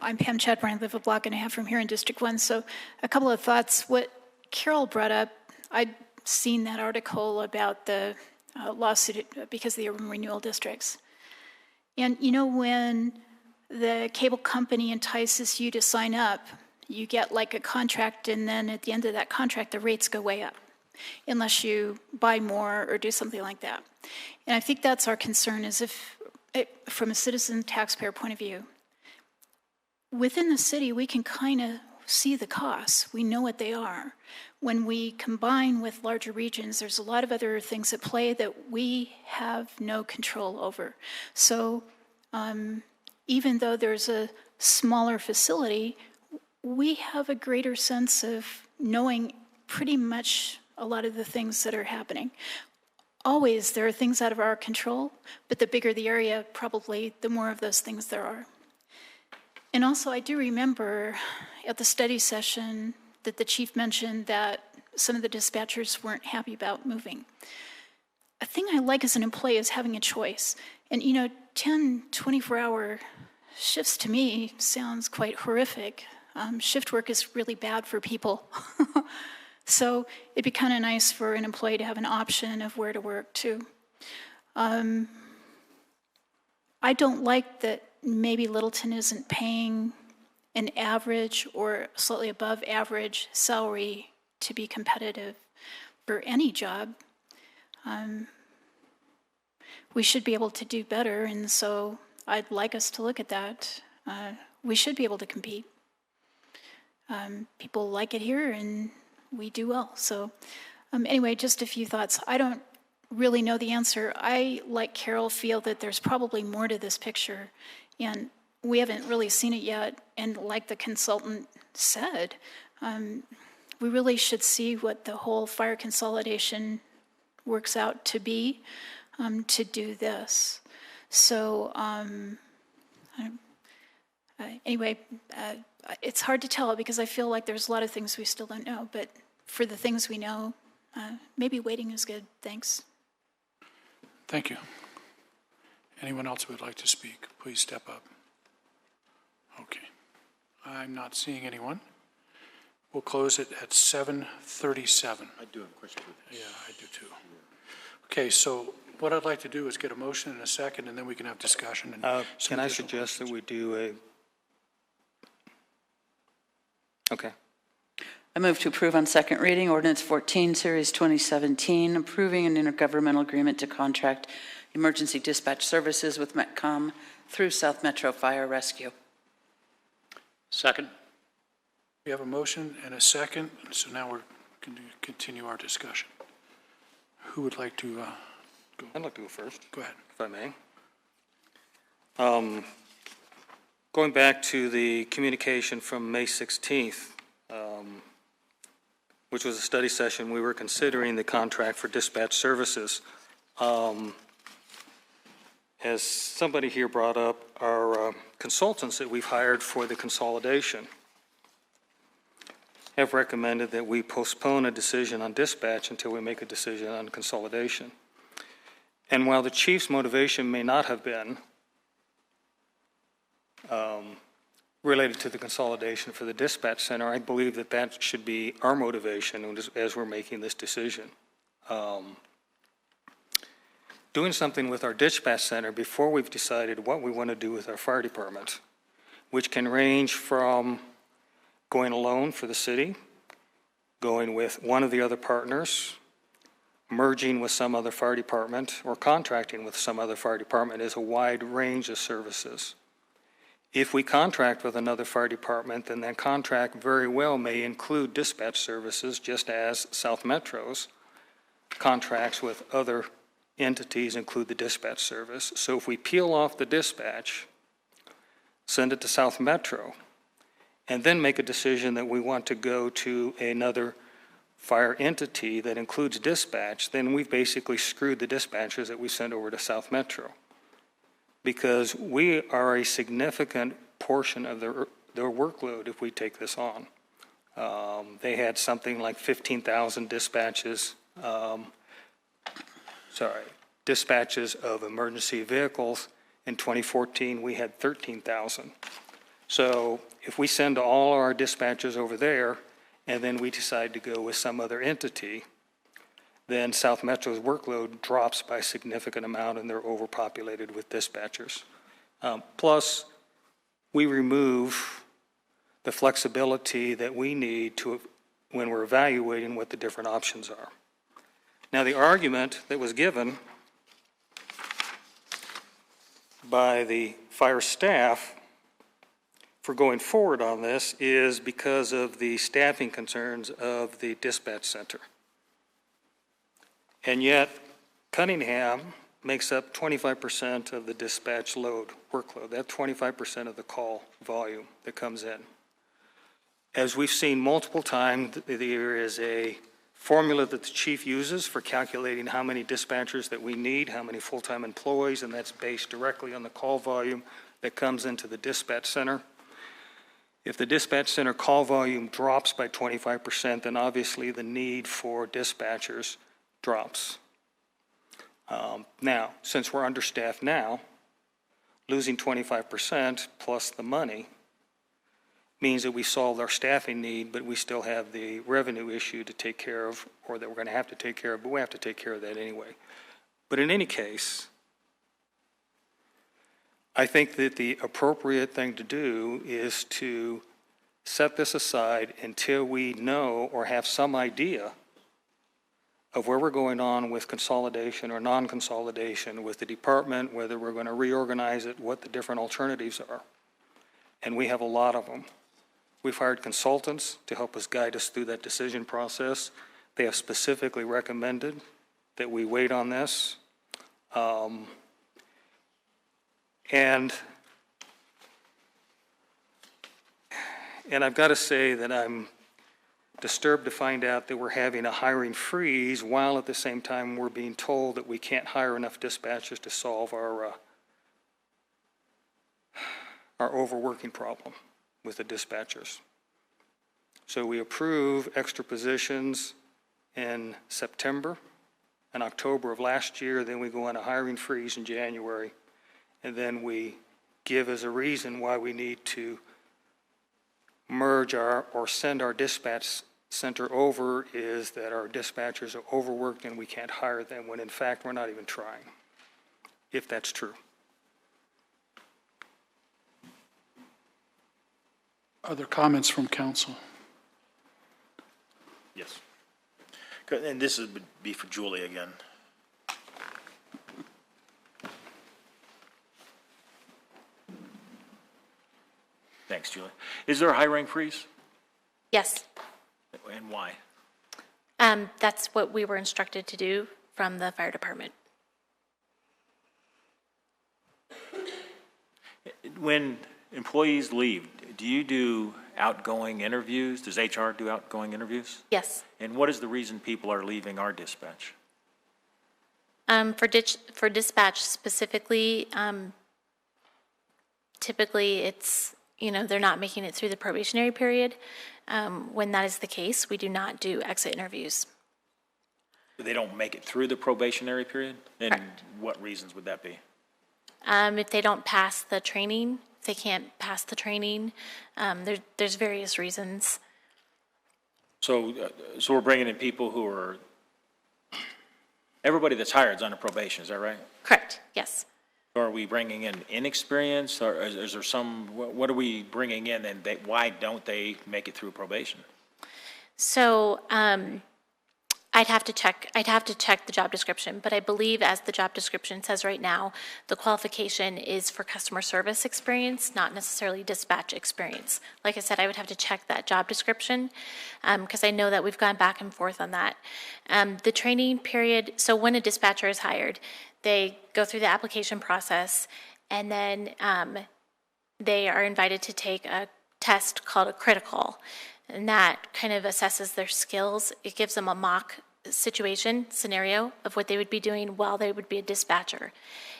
I'm Pam Chadbourne. I live a block and a half from here in District 1. So a couple of thoughts. What Carol brought up, I'd seen that article about the lawsuit because of the urban renewal districts. And when the cable company entices you to sign up, you get like a contract, and then at the end of that contract, the rates go way up, unless you buy more or do something like that. And I think that's our concern, is if, from a citizen taxpayer point of view, within the city, we can kind of see the costs. We know what they are. When we combine with larger regions, there's a lot of other things at play that we have no control over. So even though there's a smaller facility, we have a greater sense of knowing pretty much a lot of the things that are happening. Always, there are things out of our control, but the bigger the area, probably the more of those things there are. And also, I do remember at the study session that the chief mentioned that some of the dispatchers weren't happy about moving. A thing I like as an employee is having a choice. And 10, 24-hour shifts to me sounds quite horrific. Shift work is really bad for people. So it'd be kind of nice for an employee to have an option of where to work too. I don't like that maybe Littleton isn't paying an average or slightly above average salary to be competitive for any job. We should be able to do better, and so I'd like us to look at that. We should be able to compete. People like it here, and we do well. So anyway, just a few thoughts. I don't really know the answer. I, like Carol, feel that there's probably more to this picture, and we haven't really seen it yet. And like the consultant said, we really should see what the whole fire consolidation works out to be to do this. So anyway, it's hard to tell because I feel like there's a lot of things we still don't know, but for the things we know, maybe waiting is good. Thanks. Thank you. Anyone else who would like to speak, please step up. Okay. I'm not seeing anyone. We'll close it at 7:37. I do have a question. Yeah, I do too. Okay, so what I'd like to do is get a motion in a second, and then we can have discussion. And Can I suggest that we do okay. I move to approve on second reading ordinance 14, Series 2017, approving an intergovernmental agreement to contract emergency dispatch services with Metcom through South Metro Fire Rescue. Second. We have a motion and a second, so now we're going to continue our discussion. Who would like to go? I'd like to go first. Go ahead. If I may. Going back to the communication from May 16th, which was a study session, we were considering the contract for dispatch services. As somebody here brought up, our consultants that we've hired for the consolidation have recommended that we postpone a decision on dispatch until we make a decision on consolidation. And while the chief's motivation may not have been related to the consolidation for the dispatch center, I believe that that should be our motivation as we're making this decision. Doing something with our dispatch center before we've decided what we want to do with our fire department, which can range from going alone for the city, going with one of the other partners, merging with some other fire department, or contracting with some other fire department, is a wide range of services. If we contract with another fire department, then that contract very well may include dispatch services, just as South Metro's contracts with other entities include the dispatch service. So if we peel off the dispatch, send it to South Metro, and then make a decision that we want to go to another fire entity that includes dispatch, then we've basically screwed the dispatchers that we send over to South Metro. Because we are a significant portion of their workload if we take this on. They had something like 15,000 dispatches, dispatches of emergency vehicles. In 2014, we had 13,000. So if we send all our dispatchers over there, and then we decide to go with some other entity, then South Metro's workload drops by a significant amount, and they're overpopulated with dispatchers. Plus, we remove the flexibility that we need to when we're evaluating what the different options are. Now, the argument that was given by the fire staff for going forward on this is because of the staffing concerns of the dispatch center. And yet, Cunningham makes up 25% of the dispatch workload. That's 25% of the call volume that comes in. As we've seen multiple times, there is a formula that the chief uses for calculating how many dispatchers that we need, how many full-time employees, and that's based directly on the call volume that comes into the dispatch center. If the dispatch center call volume drops by 25%, then obviously the need for dispatchers drops. Now, since we're understaffed now, losing 25% plus the money means that we solved our staffing need, but we still have the revenue issue to take care of, or that we're going to have to take care of, but we have to take care of that anyway. But in any case, I think that the appropriate thing to do is to set this aside until we know or have some idea of where we're going on with consolidation or non-consolidation with the department, whether we're going to reorganize it, what the different alternatives are. And we have a lot of them. We've hired consultants to help us guide us through that decision process. They have specifically recommended that we wait on this. And I've got to say that I'm disturbed to find out that we're having a hiring freeze while at the same time we're being told that we can't hire enough dispatchers to solve our overworking problem with the dispatchers. So we approve extra positions in September and October of last year, then we go on a hiring freeze in January, and then we give as a reason why we need to merge or send our dispatch center over is that our dispatchers are overworked and we can't hire them, when in fact we're not even trying, if that's true. Other comments from council? Yes. Good, and this would be for Julie again. Thanks, Julie. Is there a hiring freeze, Yes, and why? that's what we were instructed to do from the fire department. When employees leave, do you do outgoing interviews? Does HR do outgoing interviews? Yes. And what is the reason people are leaving our dispatch? For dispatch specifically, typically it's, they're not making it through the probationary period. When that is the case, we do not do exit interviews. They don't make it through the probationary period? And what reasons would that be? If they don't pass the training, if they can't pass the training, there's various reasons. So we're bringing in people who are, everybody that's hired is under probation, is that right? Correct, yes. Or are we bringing in inexperience, or is there what are we bringing in, and why don't they make it through probation? So I'd have to check the job description, but I believe, as the job description says right now, the qualification is for customer service experience, not necessarily dispatch experience. Like I said, I would have to check that job description, because I know that we've gone back and forth on that. The training period, so when a dispatcher is hired, they go through the application process, and then they are invited to take a test called a critical. And that kind of assesses their skills. It gives them a mock scenario of what they would be doing while they would be a dispatcher.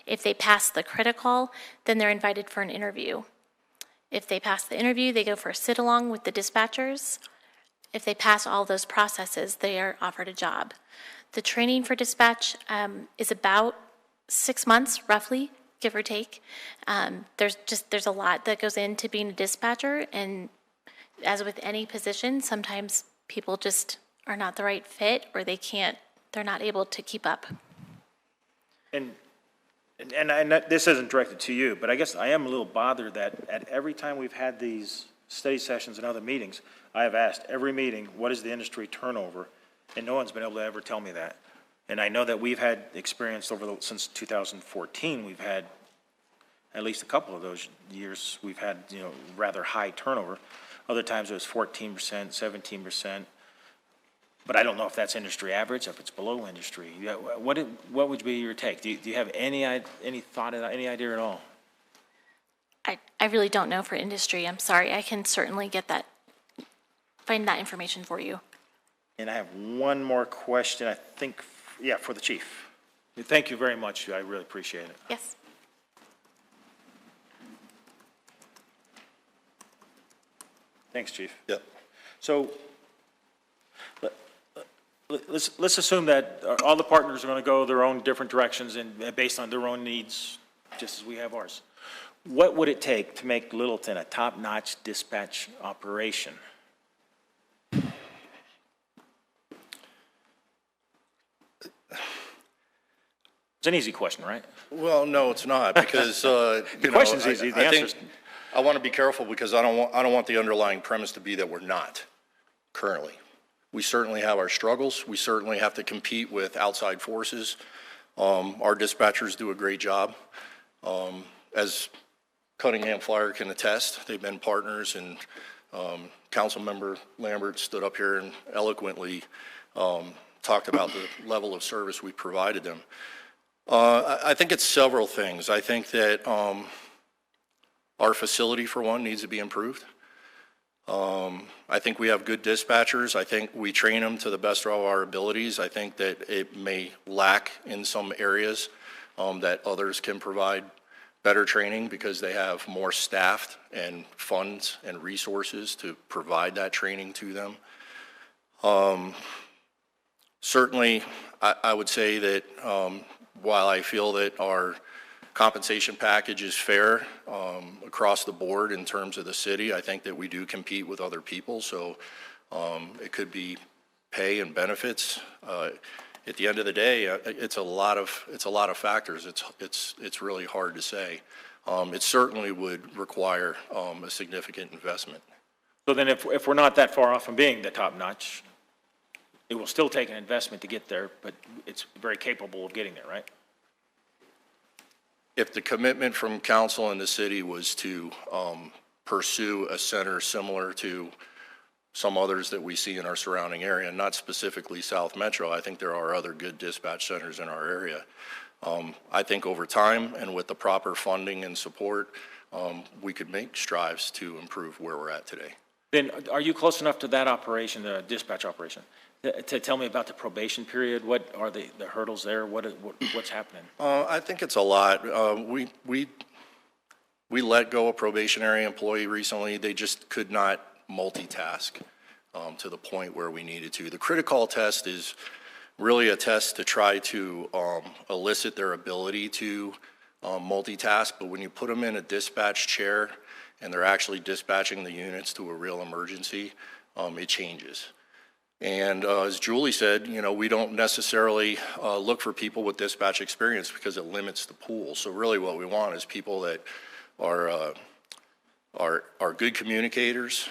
If they pass the critical, then they're invited for an interview. If they pass the interview, they go for a sit-along with the dispatchers. If they pass all those processes, they are offered a job. The training for dispatch is about 6 months, roughly, give or take. There's a lot that goes into being a dispatcher, and as with any position, sometimes people just are not the right fit, or they're not able to keep up. And this isn't directed to you, but I guess I am a little bothered that at every time we've had these study sessions and other meetings, I have asked every meeting, what is the industry turnover? And no one's been able to ever tell me that. And I know that we've had experience since 2014, we've had at least a couple of those years, we've had, rather high turnover. Other times it was 14%, 17%. But I don't know if that's industry average, if it's below industry. Yeah, what would be your take? Do you have any thought, any idea at all? I really don't know for industry. I'm sorry. I can certainly find that information for you. And I have one more question, I think, for the chief. Thank you very much. I really appreciate it. Yes. Thanks, chief. Yep. So let's assume that all the partners are going to go their own different directions and based on their own needs, just as we have ours. What would it take to make Littleton a top-notch dispatch operation? It's an easy question, right? Well, no, it's not, because, The question's easy, the answer's... I want to be careful because I don't want the underlying premise to be that we're not currently. We certainly have our struggles. We certainly have to compete with outside forces. Our dispatchers do a great job. As Cunningham Flyer can attest, they've been partners, and Councilmember Lambert stood up here and eloquently talked about the level of service we provided them. I think it's several things. I think that our facility, for one, needs to be improved. I think we have good dispatchers. I think we train them to the best of our abilities. I think that it may lack in some areas that others can provide better training because they have more staff and funds and resources to provide that training to them. Certainly, I would say that while I feel that our compensation package is fair across the board in terms of the city, I think that we do compete with other people, so it could be pay and benefits. At the end of the day, it's a lot of factors. It's really hard to say. It certainly would require a significant investment. So then if we're not that far off from being the top notch, it will still take an investment to get there, but it's very capable of getting there, right? If the commitment from council and the city was to pursue a center similar to some others that we see in our surrounding area, not specifically South Metro, I think there are other good dispatch centers in our area. I think over time and with the proper funding and support, we could make strides to improve where we're at today. Then are you close enough to that operation, the dispatch operation, to tell me about the probation period? What are the hurdles there? What's happening? I think it's a lot. We let go a probationary employee recently. They just could not multitask to the point where we needed to. The critical test is really a test to try to elicit their ability to multitask, but when you put them in a dispatch chair and they're actually dispatching the units to a real emergency, it changes. And as Julie said, we don't necessarily look for people with dispatch experience because it limits the pool. So really what we want is people that are good communicators.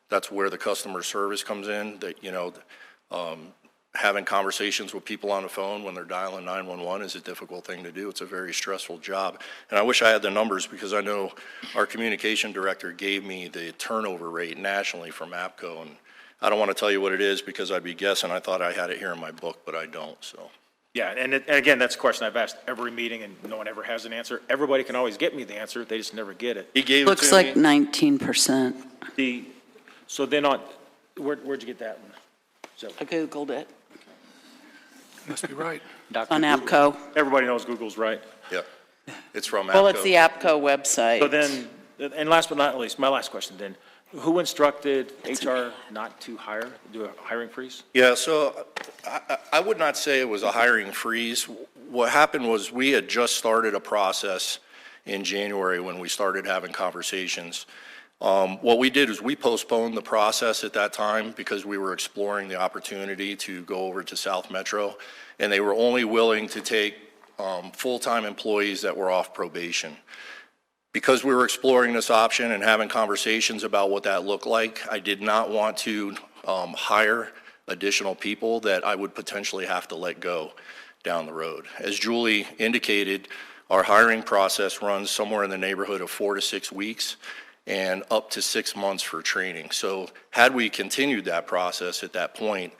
That's where the customer service comes in, that, having conversations with people on the phone when they're dialing 911 is a difficult thing to do. It's a very stressful job. And I wish I had the numbers because I know our communication director gave me the turnover rate nationally from APCO, and I don't want to tell you what it is because I'd be guessing. I thought I had it here in my book, but I don't, so. Yeah, and again, that's a question I've asked every meeting, and no one ever has an answer. Everybody can always get me the answer, they just never get it. He gave Looks like 19%. So then where'd you get that one? So, I Googled it. Must be right. On APCO. Everybody knows Google's right. Yeah, it's from APCO. Well, it's the APCO website. So then, and last but not least, my last question then, who instructed HR not to do a hiring freeze? Yeah, so I would not say it was a hiring freeze. What happened was we had just started a process in January when we started having conversations. What we did is we postponed the process at that time because we were exploring the opportunity to go over to South Metro, and they were only willing to take full-time employees that were off probation. Because we were exploring this option and having conversations about what that looked like, I did not want to hire additional people that I would potentially have to let go down the road. As Julie indicated, Our hiring process runs somewhere in the neighborhood of 4 to 6 weeks and up to 6 months for training. So had we continued that process at that point,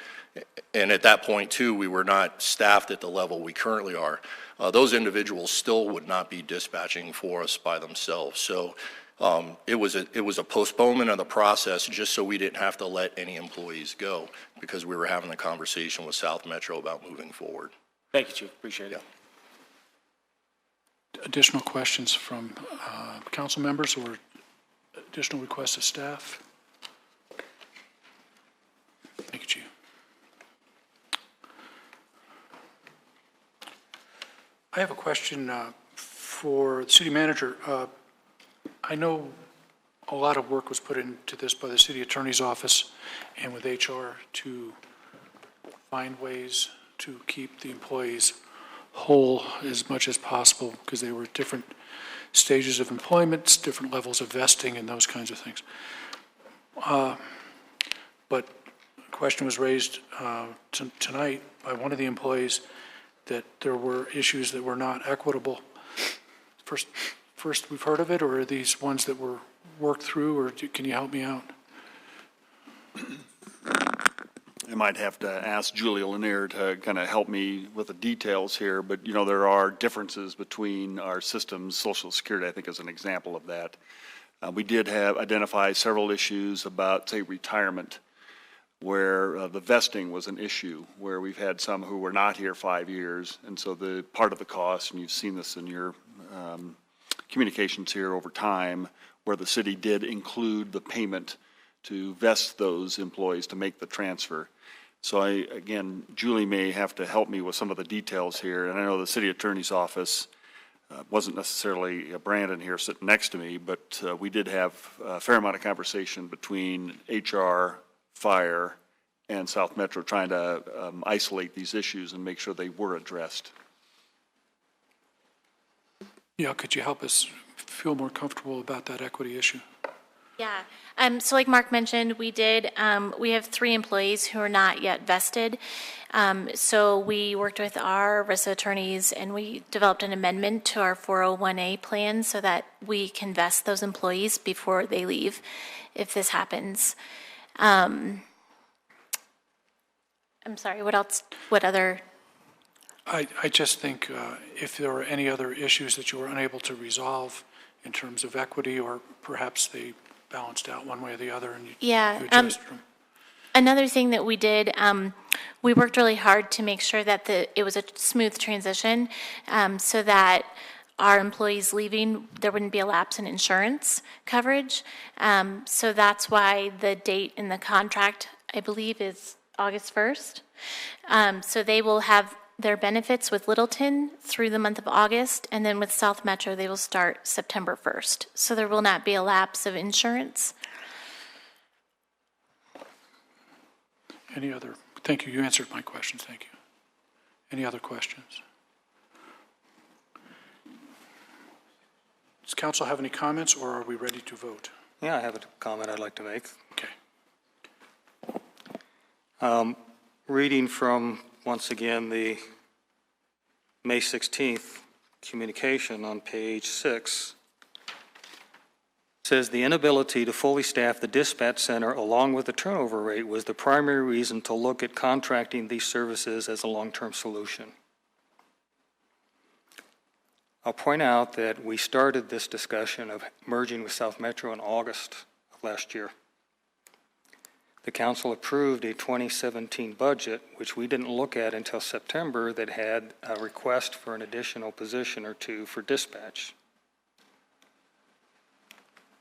and at that point too, we were not staffed at the level we currently are, those individuals still would not be dispatching for us by themselves. So it was a postponement of the process just so we didn't have to let any employees go, because we were having a conversation with South Metro about moving forward. Thank you, Chief. Appreciate it. Additional questions from council members or additional requests of staff? Thank you, Chief. I have a question for the city manager. I know a lot of work was put into this by the city attorney's office and with HR to find ways to keep the employees whole as much as possible, because they were at different stages of employment, different levels of vesting and those kinds of things. But a question was raised tonight by one of the employees that there were issues that were not equitable. First we've heard of it, or are these ones that were worked through, or can you help me out? I might have to ask Julia Lanier to kind of help me with the details here, but there are differences between our systems. Social Security, I think, is an example of that. We did identify several issues about, say, retirement, where the vesting was an issue, where we've had some who were not here 5 years, and so the part of the cost, and you've seen this in your communications here over time, where the city did include the payment to vest those employees to make the transfer. So again, Julie may have to help me with some of the details here, and I know the city attorney's office wasn't necessarily Brandon here sitting next to me, but we did have a fair amount of conversation between HR, Fire, and South Metro trying to isolate these issues and make sure they were addressed. Yeah, could you help us feel more comfortable about that equity issue? Yeah. So like Mark mentioned, we have 3 employees who are not yet vested. So we worked with our RISA attorneys and we developed an amendment to our 401A plan so that we can vest those employees before they leave, if this happens. I'm sorry, what else? What other? I just think if there are any other issues that you were unable to resolve in terms of equity, or perhaps they balanced out one way or the other, and you adjusted them. Another thing that we did, we worked really hard to make sure that it was a smooth transition, so that our employees leaving, there wouldn't be a lapse in insurance coverage. So that's why the date in the contract, I believe, is August 1st. So they will have their benefits with Littleton through the month of August, and then with South Metro, they will start September 1st. So there will not be a lapse of insurance. Any other? Thank you. You answered my questions. Thank you. Any other questions? Does council have any comments, or are we ready to vote? Yeah, I have a comment I'd like to make. Okay. Reading from, once again, the May 16th communication on page 6, says the inability to fully staff the dispatch center along with the turnover rate was the primary reason to look at contracting these services as a long-term solution. I'll point out that we started this discussion of merging with South Metro in August of last year. The council approved a 2017 budget, which we didn't look at until September, that had a request for an additional position or 2 for dispatch.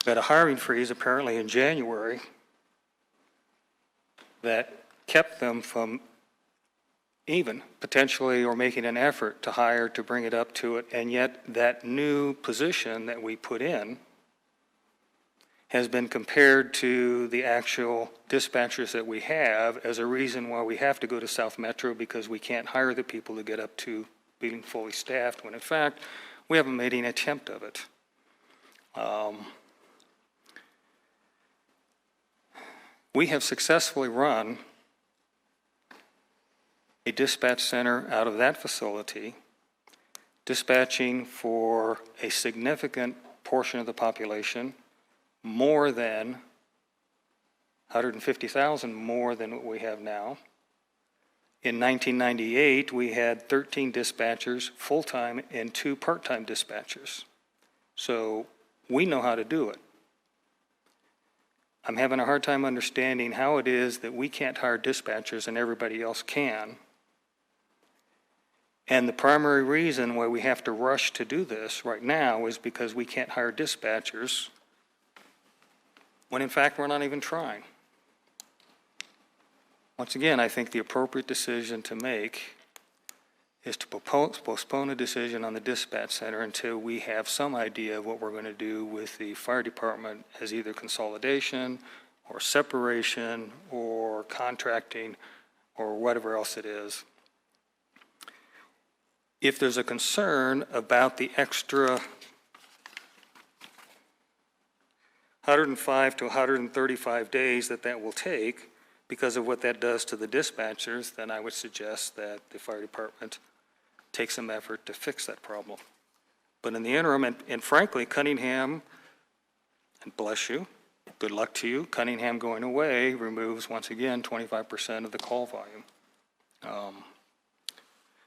We had a hiring freeze apparently in January that kept them from even potentially or making an effort to hire to bring it up to it, and yet that new position that we put in has been compared to the actual dispatchers that we have as a reason why we have to go to South Metro, because we can't hire the people to get up to being fully staffed, when in fact we haven't made any attempt of it. We have successfully run a dispatch center out of that facility dispatching for a significant portion of the population, more than 150,000 more than what we have now. In 1998, we had 13 dispatchers full-time and 2 part-time dispatchers. So we know how to do it. I'm having a hard time understanding how it is that we can't hire dispatchers and everybody else can. And the primary reason why we have to rush to do this right now is because we can't hire dispatchers, when in fact we're not even trying. Once again, I think the appropriate decision to make is to postpone a decision on the dispatch center until we have some idea of what we're going to do with the fire department as either consolidation or separation or contracting or whatever else it is. If there's a concern about the extra 105 to 135 days that will take because of what that does to the dispatchers, then I would suggest that the fire department take some effort to fix that problem. But in the interim, and frankly, Cunningham, and bless you, good luck to you, Cunningham going away removes, once again, 25% of the call volume.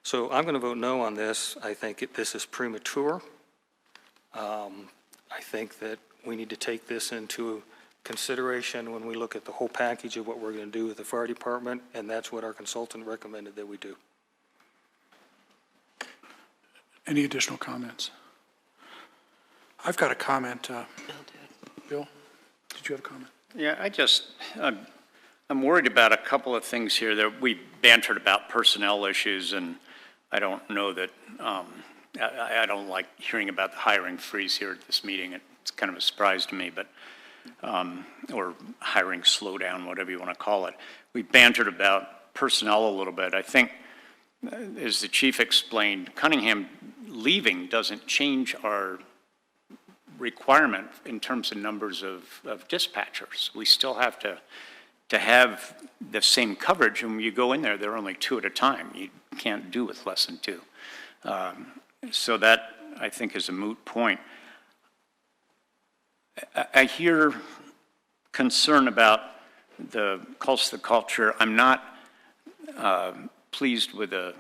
So I'm going to vote no on this. I think this is premature. I think that we need to take this into consideration when we look at the whole package of what we're going to do with the fire department, and that's what our consultant recommended that we do. Any additional comments? I've got a comment. Bill, did you have a comment? Yeah, I'm worried about a couple of things here that we bantered about personnel issues, and I don't know that, I don't like hearing about the hiring freeze here at this meeting. It's kind of a surprise to me, but, or hiring slowdown, whatever you want to call it. We bantered about personnel a little bit. I think, as the chief explained, Cunningham leaving doesn't change our requirement in terms of numbers of dispatchers. We still have to have the same coverage, and when you go in there, they're only 2 at a time. You can't do with less than 2. So that, I think, is a moot point. I hear concern about the culture. I'm not pleased with the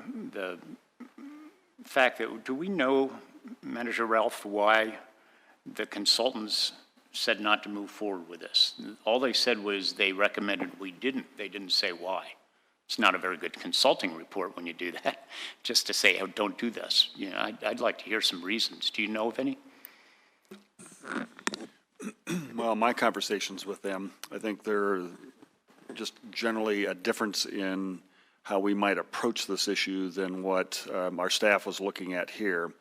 fact that, do we know, Manager Ralph, why the consultants said not to move forward with this? All they said was they recommended we didn't. They didn't say why. It's not a very good consulting report when you do that, just to say, oh, don't do this. You know, I'd like to hear some reasons. Do you know of any? Well, my conversations with them, I think they're just generally a difference in how we might approach this issue than what our staff was looking at here.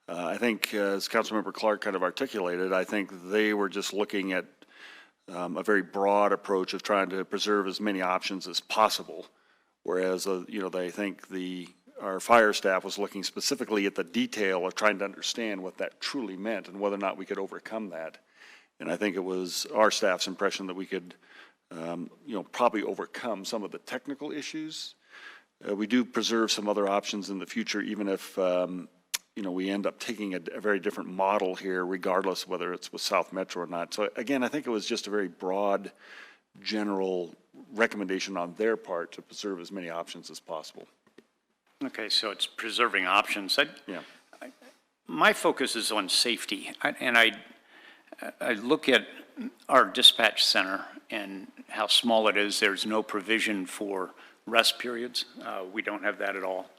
I think, as Councilmember Clark kind of articulated, I think they were just looking at a very broad approach of trying to preserve as many options as possible, whereas, they think our fire staff was looking specifically at the detail of trying to understand what that truly meant and whether or not we could overcome that. And I think it was our staff's impression that we could, probably overcome some of the technical issues. We do preserve some other options in the future, even if, we end up taking a very different model here, regardless of whether it's with South Metro or not. So again, I think it was just a very broad, general recommendation on their part to preserve as many options as possible. Okay, so it's preserving options. Yeah. My focus is on safety, and I look at our dispatch center and how small it is. There's no provision for rest periods. We don't have that at all.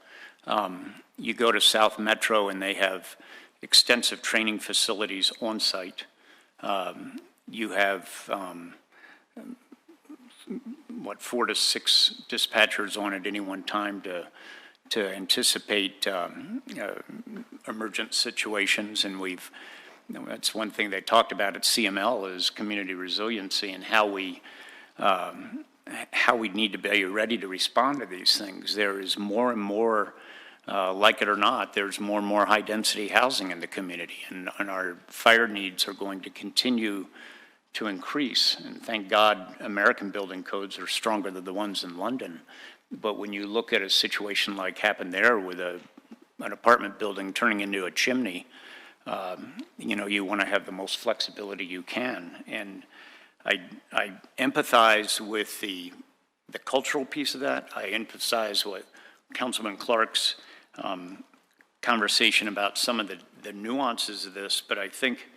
You go to South Metro and they have extensive training facilities on site. You have, 4 to 6 dispatchers on at any one time to anticipate emergent situations, and that's one thing they talked about at CML is community resiliency and how we need to be ready to respond to these things. There is more and more, like it or not, there's more and more high-density housing in the community, and our fire needs are going to continue to increase. And thank God American building codes are stronger than the ones in London. But when you look at a situation like happened there with a an apartment building turning into a chimney, you want to have the most flexibility you can. And I empathize with the cultural piece of that. I empathize with Councilman Clark's conversation about some of the nuances of this, but I think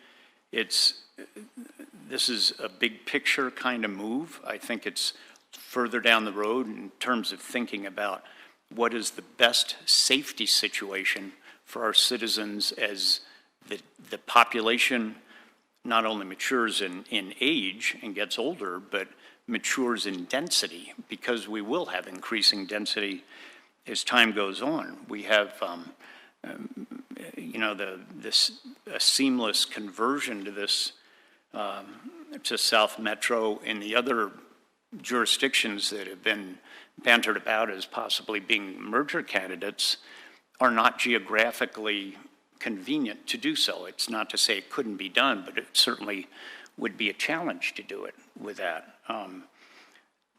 this is a big picture kind of move. I think it's further down the road in terms of thinking about what is the best safety situation for our citizens as the population not only matures in age and gets older, but matures in density, because we will have increasing density as time goes on. We have, this seamless conversion to this, to South Metro, and the other jurisdictions that have been bantered about as possibly being merger candidates are not geographically convenient to do so. It's not to say it couldn't be done, but it certainly would be a challenge to do it with that.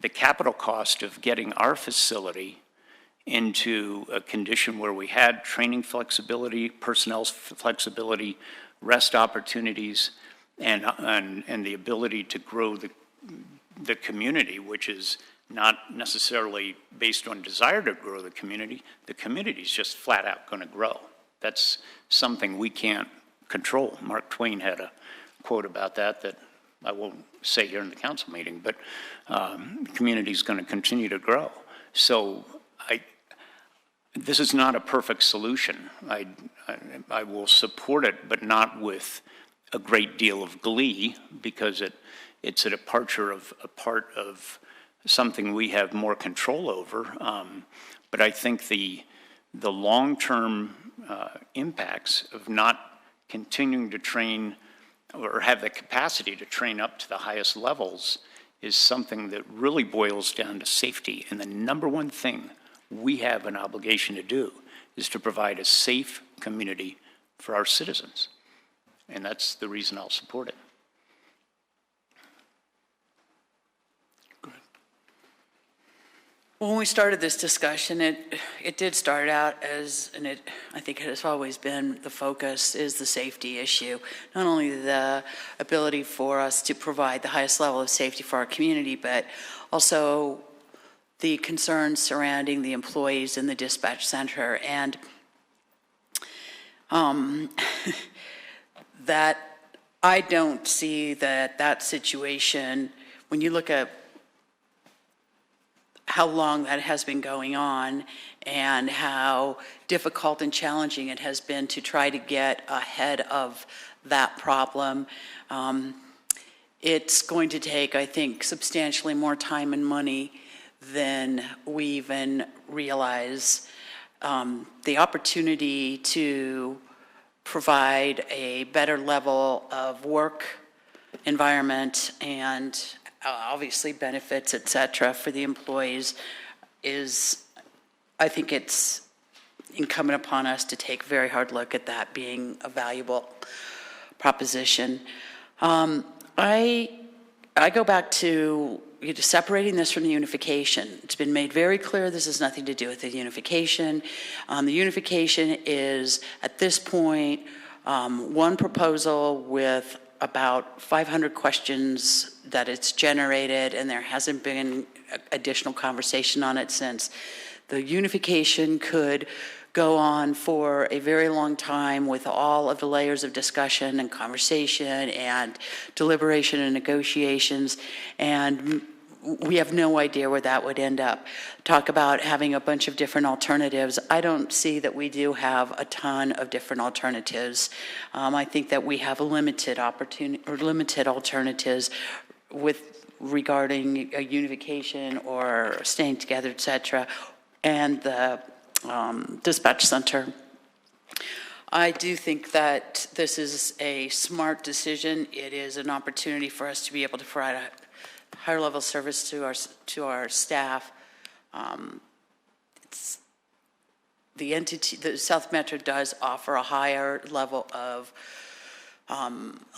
The capital cost of getting our facility into a condition where we had training flexibility, personnel flexibility, rest opportunities, and the ability to grow the community, which is not necessarily based on desire to grow the community is just flat out going to grow. That's something we can't control. Mark Twain had a quote about that I won't say here in the council meeting, but the community is going to continue to grow. So this is not a perfect solution. I will support it, but not with a great deal of glee, because it's a departure of a part of something we have more control over. But I think the long-term impacts of not continuing to train or have the capacity to train up to the highest levels is something that really boils down to safety. And the number one thing we have an obligation to do is to provide a safe community for our citizens. And that's the reason I'll support it. When we started this discussion, it did start out as, and I think it has always been, the focus is the safety issue. Not only the ability for us to provide the highest level of safety for our community, but also the concerns surrounding the employees in the dispatch center. And that I don't see that situation, when you look at how long that has been going on and how difficult and challenging it has been to try to get ahead of that problem. It's going to take, I think, substantially more time and money than we even realize. The opportunity to provide a better level of work environment and obviously benefits, et cetera, for the employees is, I think it's incumbent upon us to take a very hard look at that being a valuable proposition. I go back to separating this from the unification. It's been made very clear this has nothing to do with the unification. The unification is, at this point, one proposal with about 500 questions that it's generated, and there hasn't been additional conversation on it since. The unification could go on for a very long time with all of the layers of discussion and conversation and deliberation and negotiations, and we have no idea where that would end up. Talk about having a bunch of different alternatives. I don't see that we do have a ton of different alternatives. I think that we have a limited opportunity or limited alternatives with regarding a unification or staying together, et cetera, and the dispatch center. I do think that this is a smart decision. It is an opportunity for us to be able to provide a higher level service to our staff. The entity, the South Metro does offer a higher level of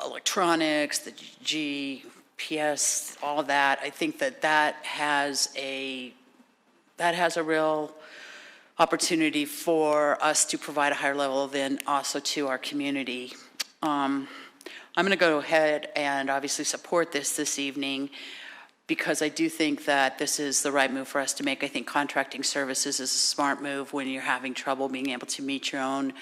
electronics, the GPS, all that. I think that has a real opportunity for us to provide a higher level then also to our community. I'm going to go ahead and obviously support this evening because I do think that this is the right move for us to make. I think contracting services is a smart move when you're having trouble being able to meet your own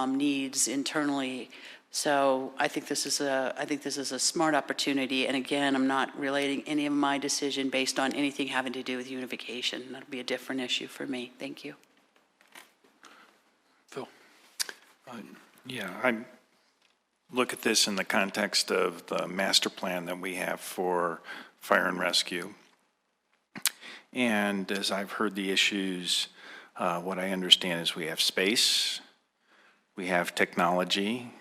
needs internally. So I think this is a smart opportunity. And again, I'm not relating any of my decision based on anything having to do with unification. That'll be a different issue for me. Thank you. Phil. Yeah, I look at this in the context of the master plan that we have for fire and rescue. And as I've heard the issues, what I understand is we have space, we have technology,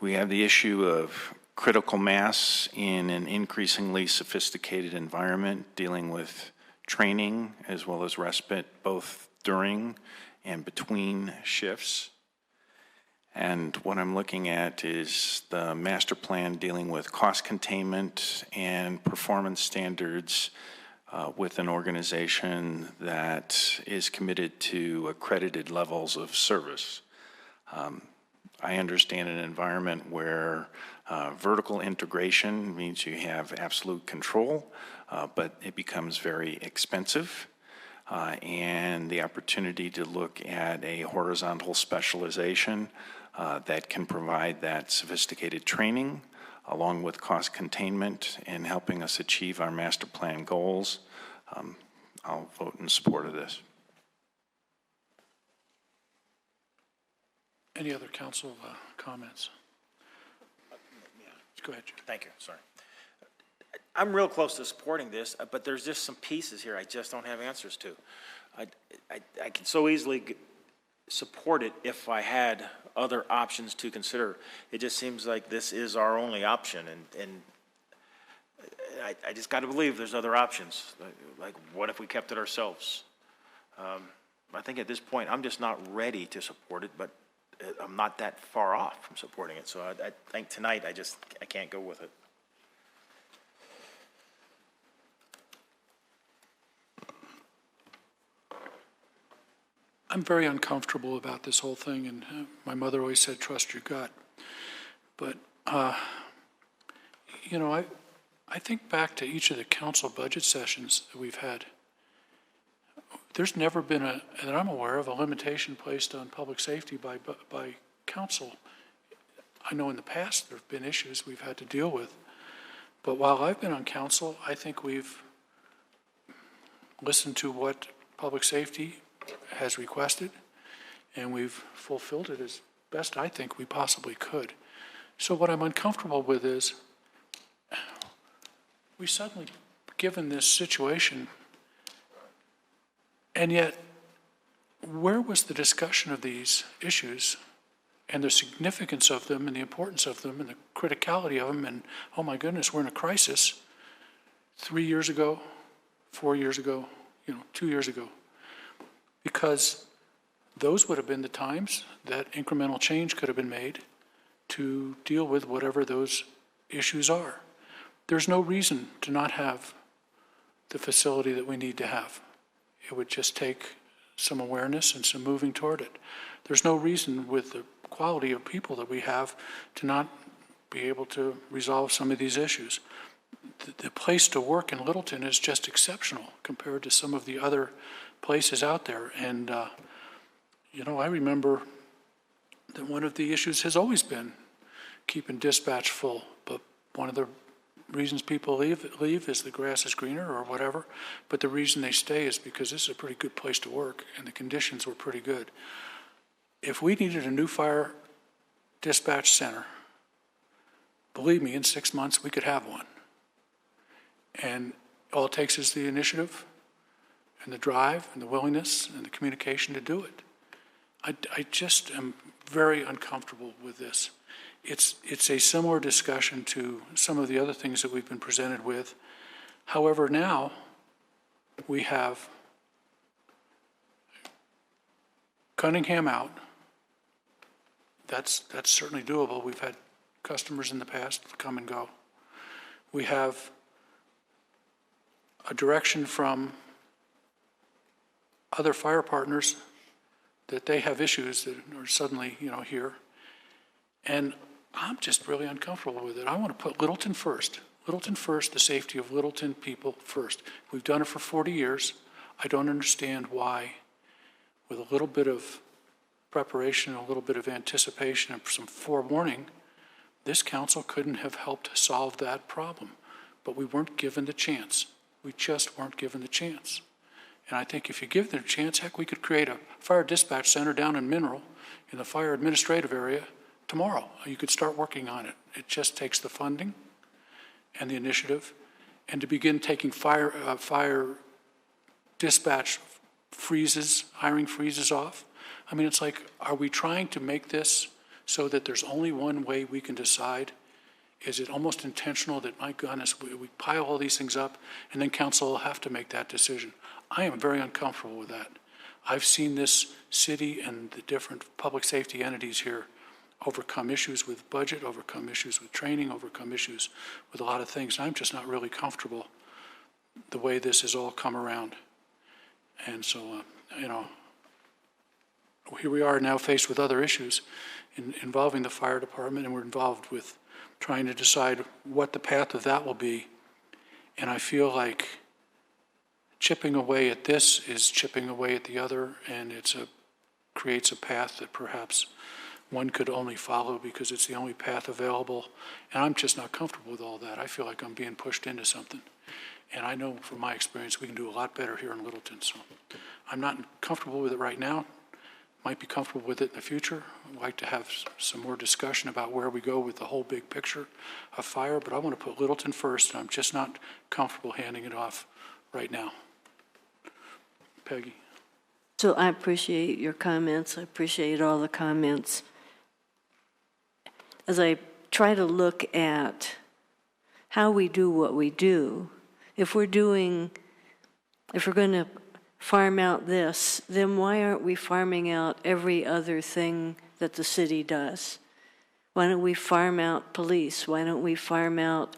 we have the issue of critical mass in an increasingly sophisticated environment, dealing with training as well as respite, both during and between shifts. And what I'm looking at is the master plan dealing with cost containment and performance standards with an organization that is committed to accredited levels of service. I understand an environment where vertical integration means you have absolute control, but it becomes very expensive. And the opportunity to look at a horizontal specialization that can provide that sophisticated training along with cost containment and helping us achieve our master plan goals. I'll vote in support of this. Any other council comments? Go ahead, Jim. Thank you, sorry. I'm real close to supporting this, but there's just some pieces here I just don't have answers to. I can so easily support it if I had other options to consider. It just seems like this is our only option, and I just got to believe there's other options. Like, what if we kept it ourselves? I think at this point, I'm just not ready to support it, but I'm not that far off from supporting it. So I think tonight I can't go with it. I'm very uncomfortable about this whole thing, and my mother always said, trust your gut. But, you know, I think back to each of the council budget sessions that we've had. There's never been that I'm aware of, a limitation placed on public safety by council. I know in the past there have been issues we've had to deal with. But while I've been on council, I think we've listened to what public safety has requested, and we've fulfilled it as best I think we possibly could. So what I'm uncomfortable with is we suddenly, given this situation, and yet where was the discussion of these issues and the significance of them and the importance of them and the criticality of them, and oh my goodness, we're in a crisis 3 years ago, 4 years ago, 2 years ago. Because those would have been the times that incremental change could have been made to deal with whatever those issues are. There's no reason to not have the facility that we need to have. It would just take some awareness and some moving toward it. There's no reason with the quality of people that we have to not be able to resolve some of these issues. The place to work in Littleton is just exceptional compared to some of the other places out there. And, I remember that one of the issues has always been keeping dispatch full. But one of the reasons people leave is the grass is greener or whatever. But the reason they stay is because this is a pretty good place to work and the conditions were pretty good. If we needed a new fire dispatch center, believe me, in 6 months we could have one. And all it takes is the initiative and the drive and the willingness and the communication to do it. I just am very uncomfortable with this. It's a similar discussion to some of the other things that we've been presented with. However, now we have Cunningham out. That's certainly doable. We've had customers in the past come and go. We have a direction from other fire partners that they have issues that are suddenly, here. And I'm just really uncomfortable with it. I want to put Littleton first. Littleton first, the safety of Littleton people first. We've done it for 40 years. I don't understand why, with a little bit of preparation, a little bit of anticipation, and some forewarning, this council couldn't have helped solve that problem. But we weren't given the chance. We just weren't given the chance. And I think if you give them a chance, heck, we could create a fire dispatch center down in Mineral in the fire administrative area tomorrow. You could start working on it. It just takes the funding and the initiative, and to begin taking fire dispatch freezes, hiring freezes off. I mean, it's like, are we trying to make this so that there's only one way we can decide? Is it almost intentional that, my goodness, we pile all these things up and then council will have to make that decision? I am very uncomfortable with that. I've seen this city and the different public safety entities here overcome issues with budget, overcome issues with training, overcome issues with a lot of things. I'm just not really comfortable the way this has all come around. And so, here we are now faced with other issues involving the fire department, and we're involved with trying to decide what the path of that will be. And I feel like chipping away at this is chipping away at the other, and creates a path that perhaps one could only follow because it's the only path available. And I'm just not comfortable with all that. I feel like I'm being pushed into something. And I know from my experience we can do a lot better here in Littleton. So I'm not comfortable with it right now. Might be comfortable with it in the future. I'd like to have some more discussion about where we go with the whole big picture of fire, but I want to put Littleton first, and I'm just not comfortable handing it off right now. Peggy. So I appreciate your comments. I appreciate all the comments. As I try to look at how we do what we do, if we're going to farm out this, then why aren't we farming out every other thing that the city does? Why don't we farm out police? Why don't we farm out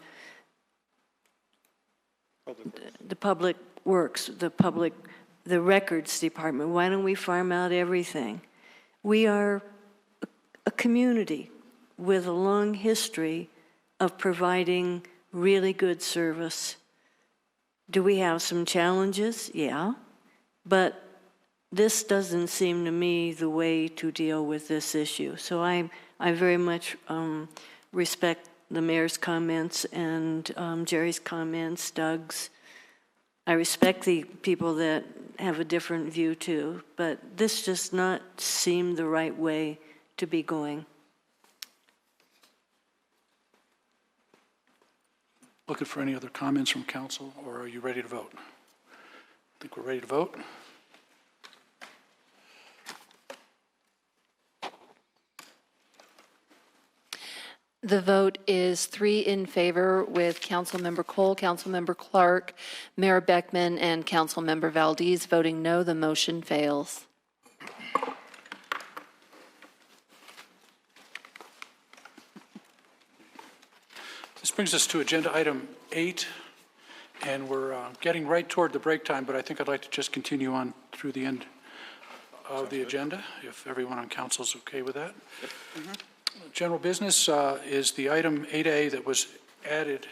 the public works, the records department? Why don't we farm out everything? We are a community with a long history of providing really good service. Do we have some challenges? Yeah. But this doesn't seem to me the way to deal with this issue. So I very much respect the mayor's comments and Jerry's comments, Doug's. I respect the people that have a different view too, but this does not seem the right way to be going. Looking for any other comments from council, or are you ready to vote? I think we're ready to vote. The vote is 3 in favor with Councilmember Cole, Councilmember Clark, Mayor Beckman, and Councilmember Valdez voting no. The motion fails. This brings us to agenda item 8, and we're getting right toward the break time, but I think I'd like to just continue on through the end of the agenda, if everyone on council is okay with that. General business is the item 8A that was added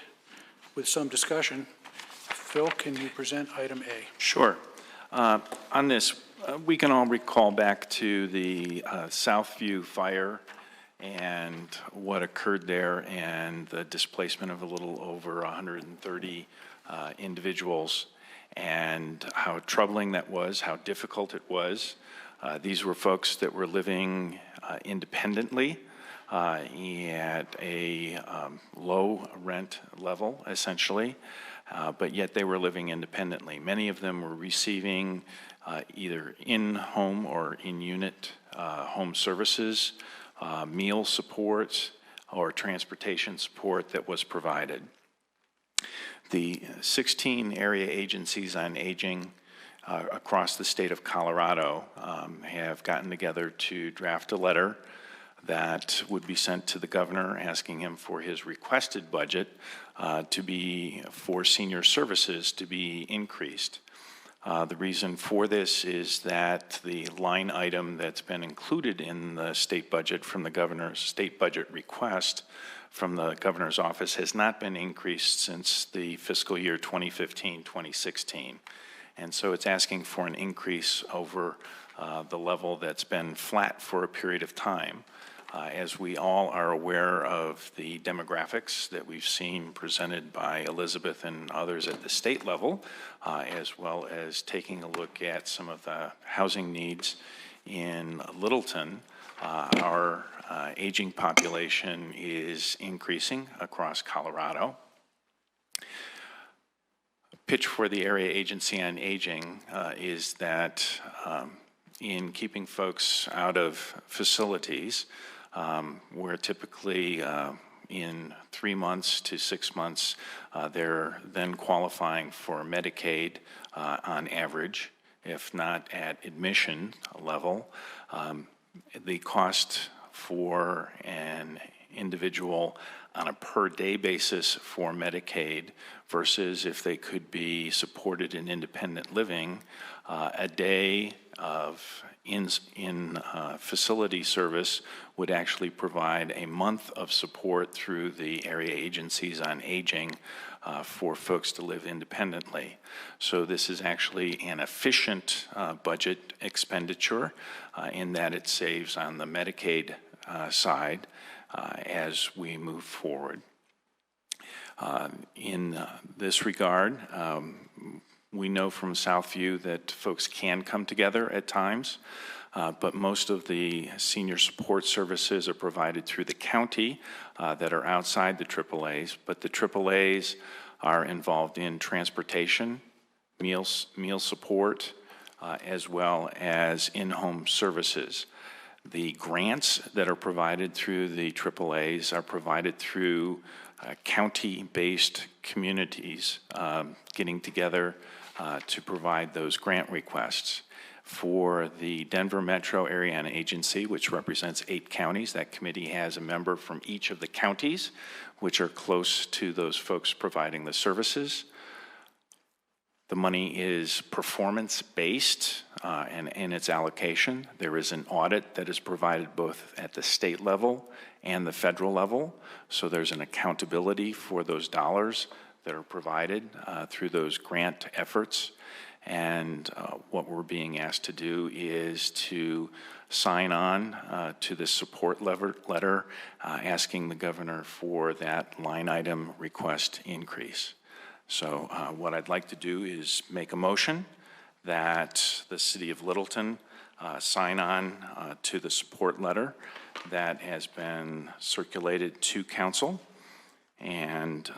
with some discussion. Phil, can you present item A? Sure. On this, we can all recall back to the Southview fire and what occurred there, and the displacement of a little over 130 individuals, and how troubling that was, how difficult it was. These were folks that were living independently at a low rent level, essentially, but yet they were living independently. Many of them were receiving either in-home or in-unit home services, meal support, or transportation support that was provided. The 16 area agencies on aging across the state of Colorado have gotten together to draft a letter that would be sent to the governor asking him for his requested budget for senior services to be increased. The reason for this is that the line item that's been included in the state budget from the governor's state budget request from the governor's office has not been increased since the fiscal year 2015-2016. And so it's asking for an increase over the level that's been flat for a period of time. As we all are aware of the demographics that we've seen presented by Elizabeth and others at the state level, as well as taking a look at some of the housing needs in Littleton, our aging population is increasing across Colorado. Pitch for the Area Agency on Aging is that in keeping folks out of facilities, where typically in 3 months to 6 months, they're then qualifying for Medicaid on average, if not at admission level. The cost for an individual on a per-day basis for Medicaid versus if they could be supported in independent living, a day of in facility service would actually provide a month of support through the area agencies on aging for folks to live independently. So this is actually an efficient budget expenditure in that it saves on the Medicaid side as we move forward. In this regard, we know from Southview that folks can come together at times, but most of the senior support services are provided through the county that are outside the AAAs, but the AAAs are involved in transportation, meal support, as well as in-home services. The grants that are provided through the AAAs are provided through county-based communities getting together to provide those grant requests. For the Denver Metro Area and Agency, which represents 8 counties, that committee has a member from each of the counties, which are close to those folks providing the services. The money is performance-based in its allocation. There is an audit that is provided both at the state level and the federal level, so there's an accountability for those dollars that are provided through those grant efforts. And what we're being asked to do is to sign on to this support letter asking the governor for that line item request increase. So what I'd like to do is make a motion that the City of Littleton sign on to the support letter that has been circulated to council. And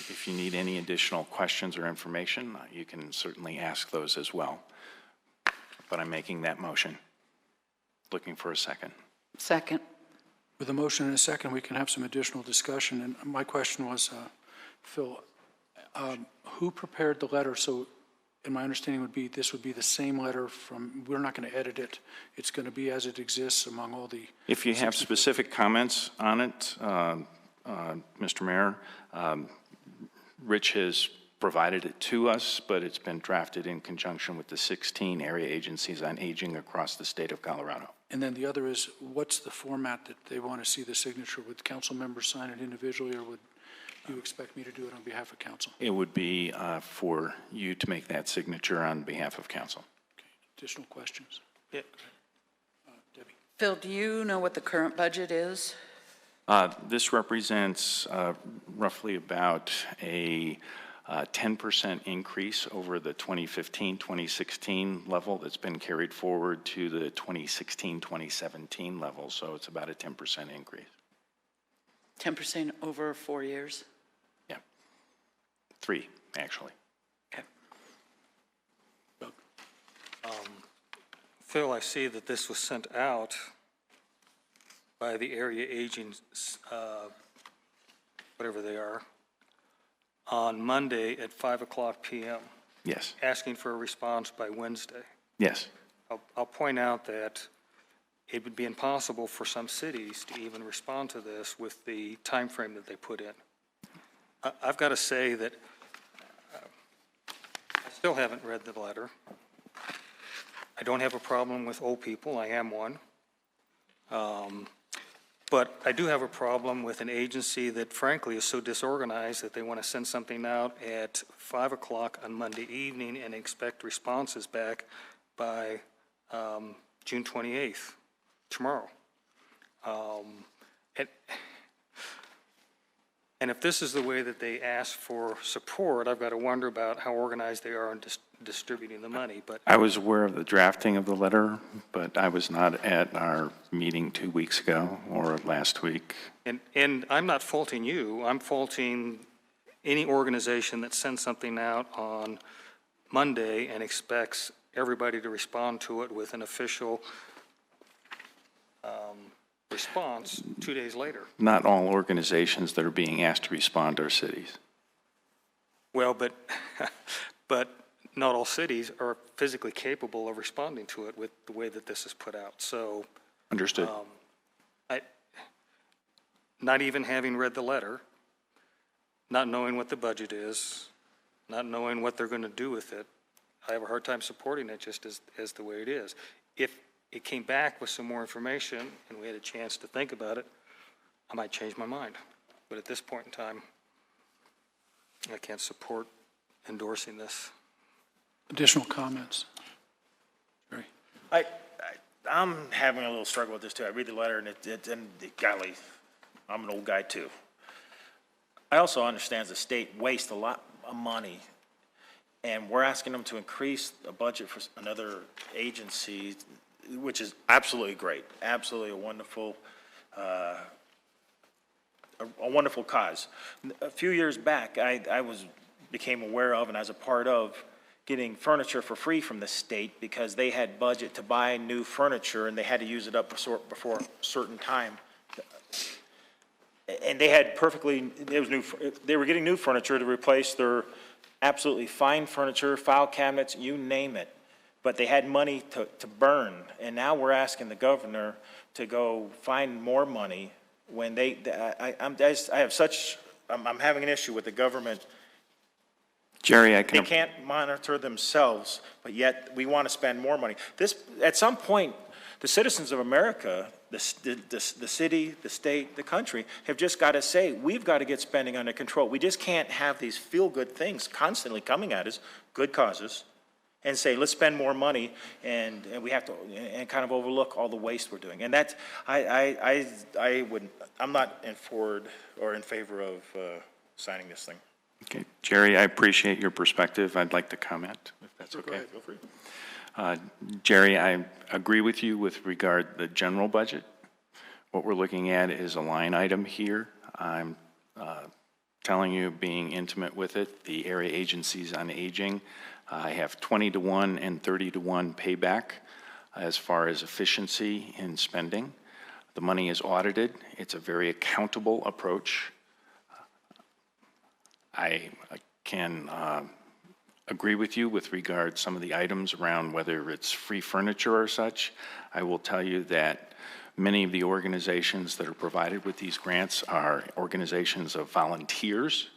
if you need any additional questions or information, you can certainly ask those as well. But I'm making that motion. Looking for a second. Second. With a motion and a second, we can have some additional discussion. And my question was, Phil, who prepared the letter? So, and my understanding would be this would be the same letter from, we're not going to edit it. It's going to be as it exists among all the... If you have specific comments on it, Mr. Mayor, Rich has provided it to us, but it's been drafted in conjunction with the 16 area agencies on aging across the state of Colorado. And then the other is, what's the format that they want to see the signature? Would council members sign it individually, or would you expect me to do it on behalf of council? It would be for you to make that signature on behalf of council. Okay. Additional questions? Yeah. Debbie. Phil, do you know what the current budget is? This represents roughly about a 10% increase over the 2015-2016 level that's been carried forward to the 2016-2017 level, so it's about a 10% increase. 10% over 4 years? Yeah. 3, actually. Okay. Phil, I see that this was sent out by the area agents, whatever they are, on Monday at 5:00 p.m. Yes. Asking for a response by Wednesday. Yes. I'll point out that it would be impossible for some cities to even respond to this with the time frame that they put in. I've got to say that I Still haven't read the letter. I don't have a problem with old people, I am one. But I do have a problem with an agency that frankly is so disorganized that they want to send something out at 5 o'clock on Monday evening and expect responses back by June 28th, tomorrow. And if this is the way that they ask for support, I've got to wonder about how organized they are in distributing the money. But I was aware of the drafting of the letter, but I was not at our meeting 2 weeks ago or last week. And I'm not faulting you. I'm faulting any organization that sends something out on Monday and expects everybody to respond to it with an official response 2 days later. Not all organizations that are being asked to respond are cities. Well, but not all cities are physically capable of responding to it with the way that this is put out. So, Understood. Not even having read the letter, not knowing what the budget is, not knowing what they're going to do with it, I have a hard time supporting it just as the way it is. If it came back with some more information and we had a chance to think about it, I might change my mind. But at this point in time, I can't support endorsing this. Additional comments? Jerry? I'm having a little struggle with this too. I read the letter and golly, I'm an old guy too. I also understand the state wastes a lot of money, and we're asking them to increase a budget for another agency, which is absolutely great, absolutely a wonderful cause. A few years back, I became aware of and as a part of getting furniture for free from the state because they had budget to buy new furniture and they had to use it up before a certain time. And they had they were getting new furniture to replace their absolutely fine furniture, file cabinets, you name it. But they had money to burn. And now we're asking the governor to go find more money when I'm having an issue with the government. Jerry, They can't monitor themselves, but yet we want to spend more money. At some point, the citizens of America, the city, the state, the country, have just got to say, we've got to get spending under control. We just can't have these feel-good things constantly coming at us, good causes, and say, let's spend more money, and we have to, and kind of overlook all the waste we're doing. And that's, I'm not in favor of signing this thing. Okay, Jerry, I appreciate your perspective. I'd like to comment, if that's okay. Go ahead, feel free. Jerry, I agree with you with regard to the general budget. What we're looking at is a line item here. I'm telling you, being intimate with it, the area agencies on aging, I have 20-to-1 and 30-to-1 payback as far as efficiency in spending. The money is audited. It's a very accountable approach. I can agree with you with regard to some of the items around whether it's free furniture or such. I will tell you that many of the organizations that are provided with these grants are organizations of volunteers.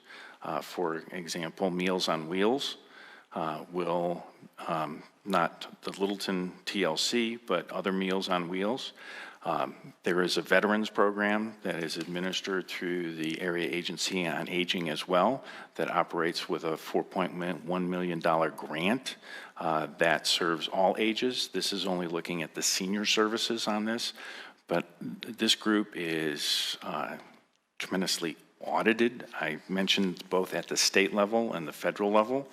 For example, Meals on Wheels will, not the Littleton TLC, but other Meals on Wheels. There is a veterans program that is administered through the Area Agency on Aging as well that operates with a $4.1 million grant that serves all ages. This is only looking at the senior services on this, but this group is tremendously audited. I mentioned both at the state level and the federal level